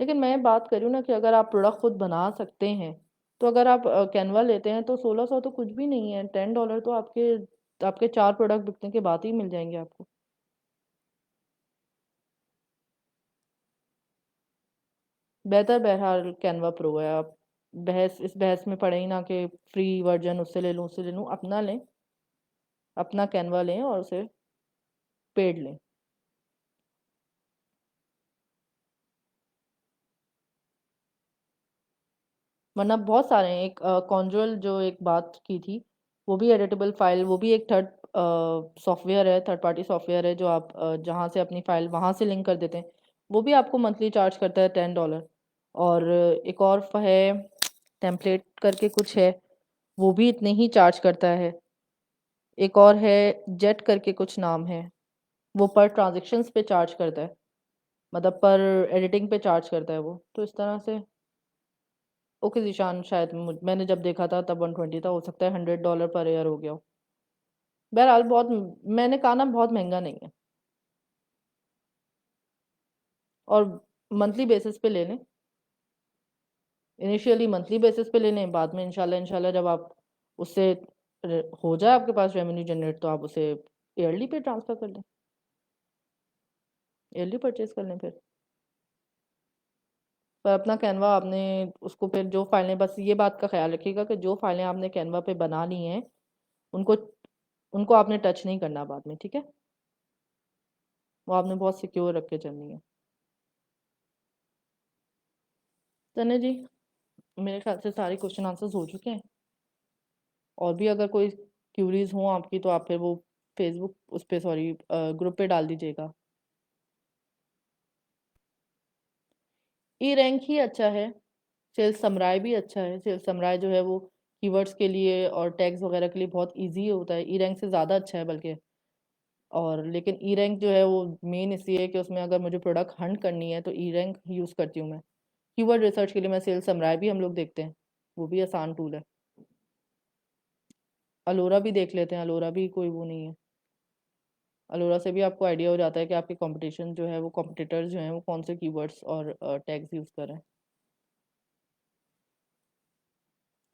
लेकिन मैं बात कर रही हूँ ना कि अगर आप प्रोडक्ट खुद बना सकते हैं, तो अगर आप कैनवा लेते हैं तो 1600 तो कुछ भी नहीं है, $10 तो आपके आपके 4 प्रोडक्ट बिकने के बाद ही मिल जाएंगे आपको। बेहतर बहरहाल कैनवा प्रो है। आप इस बहस में पड़े ही ना कि फ्री वर्जन उससे ले लूँ उससे ले लूँ, अपना लें, अपना कैनवा लें और उसे पेड लें। वरना बहुत सारे हैं, एक कॉन्जुअल जो एक बात की थी, वो भी एडिटेबल फाइल, वो भी एक थर्ड सॉफ्टवेयर है, थर्ड पार्टी सॉफ्टवेयर है, जो आप जहाँ से अपनी फाइल वहाँ से लिंक कर देते हैं, वो भी आपको मंथली चार्ज करता है $10। और एक और है, टेम्पलेट करके कुछ है, वो भी इतने ही चार्ज करता है। एक और है, जेट करके कुछ नाम है, वो पर ट्रांजेक्शन्स पे चार्ज करता है, मतलब पर एडिटिंग पे चार्ज करता है वो, तो इस तरह से। ओके जीशान, शायद मैंने जब देखा था तब 120 था, हो सकता है $100 पर ईयर हो गया हो। बहरहाल बहुत, मैंने कहा ना बहुत महंगा नहीं है, और मंथली बेसिस पे ले लें। इनिशियली मंथली बेसिस पे ले लें, बाद में इंशाल्लाह इंशाल्लाह जब आप उससे हो जाए आपके पास रेवेन्यू जनरेट, तो आप उसे ईयरली पे ट्रांसफ़र कर लें, ईयरली परचेज कर लें फिर। पर अपना कैनवा आपने, उसको फिर जो फाइलें, बस ये बात का ख्याल रखिएगा कि जो फाइलें आपने कैनवा पे बना ली हैं, उनको उनको आपने टच नहीं करना बाद में, ठीक है? वो आपने बहुत सिक्योर रख के चलनी है। तने जी, मेरे ख्याल से सारे क्वेश्चन आंसर्स हो चुके हैं, और भी अगर कोई क्यूरीज हो आपकी तो आप फिर वो फेसबुक उस पे, सॉरी, ग्रुप पे डाल दीजिएगा। ई रैंक ही अच्छा है, सेल्स समराय भी अच्छा है। सेल्स समराय जो है वो कीवर्ड्स के लिए और टैग्स वगैरह के लिए बहुत इजी होता है, ई रैंक से ज़्यादा अच्छा है बल्कि। और लेकिन ई रैंक जो है वो मेन इसलिए है कि उसमें अगर मुझे प्रोडक्ट हंट करनी है तो ई रैंक यूज़ करती हूँ मैं। कीवर्ड रिसर्च के लिए मैं सेल्स समराय भी हम लोग देखते हैं, वो भी आसान टूल है। अलोरा भी देख लेते हैं, अलोरा भी कोई वो नहीं है। अलोरा से भी आपको आइडिया हो जाता है कि आपके कंपटीशन जो है वो, कॉम्पिटिटर्स जो हैं वो कौन से कीवर्ड्स और टैग्स यूज़ कर रहे हैं।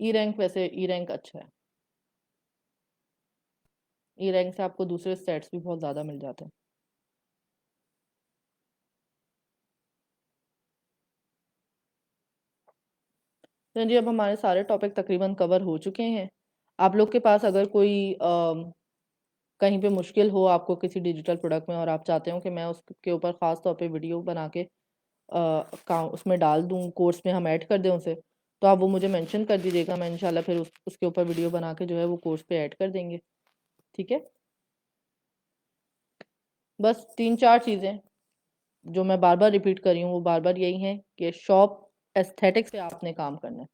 ई रैंक, वैसे ई रैंक अच्छा है। ई रैंक से आपको दूसरे स्टेट्स भी बहुत ज़्यादा मिल जाते हैं। तो जी अब हमारे सारे टॉपिक तकरीबन कवर हो चुके हैं। आप लोग के पास अगर कोई कहीं पे मुश्किल हो आपको किसी डिजिटल प्रोडक्ट में और आप चाहते हो कि मैं उसके ऊपर ख़ास तौर पे वीडियो बना के उसमें डाल दूँ, कोर्स में हम ऐड कर दें उसे, तो आप वो मुझे मेंशन कर दीजिएगा। मैं इंशाल्लाह फिर उसके ऊपर वीडियो बना के जो है वो कोर्स पे ऐड कर देंगे। ठीक है? बस 3-4 चीज़ें जो मैं बार-बार रिपीट कर रही हूँ वो बार-बार यही हैं कि शॉप एस्थेटिक्स पे आपने काम करना है।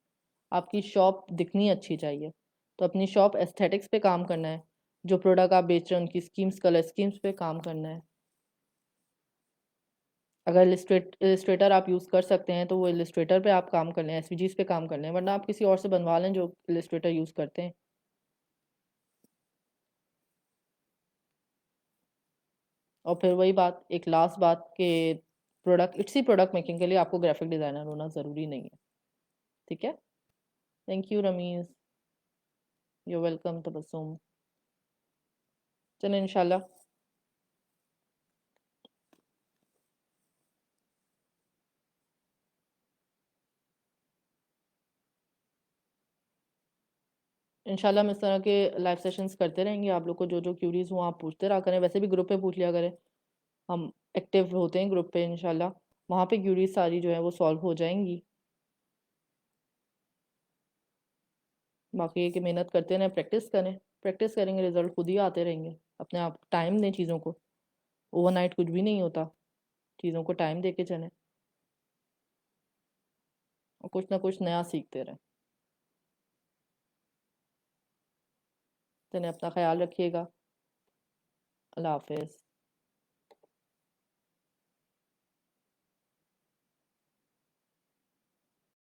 आपकी शॉप दिखनी अच्छी चाहिए। तो अपनी शॉप एस्थेटिक्स पे काम करना है। जो प्रोडक्ट आप बेच रहे हैं उनकी स्कीम्स, कलर स्कीम्स पे काम करना है। अगर इलस्ट्रेटर आप यूज़ कर सकते हैं तो वो इलस्ट्रेटर पे आप काम कर लें, एसवीजीज़ पे काम कर लें, वरना आप किसी और से बनवा लें जो इलस्ट्रेटर यूज़ करते हैं। और फिर वही बात, एक लास्ट बात कि प्रोडक्ट मेकिंग के लिए आपको ग्राफिक डिज़ाइनर होना ज़रूरी नहीं है। ठीक है? Thank you Ramiz. You are welcome Tabassum. चलें इंशाल्लाह इंशाल्लाह हम इस तरह के लाइव सेशंस करते रहेंगे। आप लोग को जो क्यूरीज हो आप पूछते रहा करें, वैसे भी ग्रुप पे पूछ लिया करें। हम एक्टिव होते हैं ग्रुप पे इंशाल्लाह, वहाँ पे क्यूरीज सारी जो है वो सॉल्व हो जाएंगी। बाकी ये कि मेहनत करते रहें, प्रैक्टिस करें, प्रैक्टिस करेंगे रिजल्ट खुद ही आते रहेंगे। अपने आप टाइम दें चीज़ों को, ओवरनाइट कुछ भी नहीं होता, चीज़ों को टाइम दे के चलें और कुछ ना कुछ नया सीखते रहें। चलें, अपना ख्याल रखिएगा। अल्लाह हाफिज़।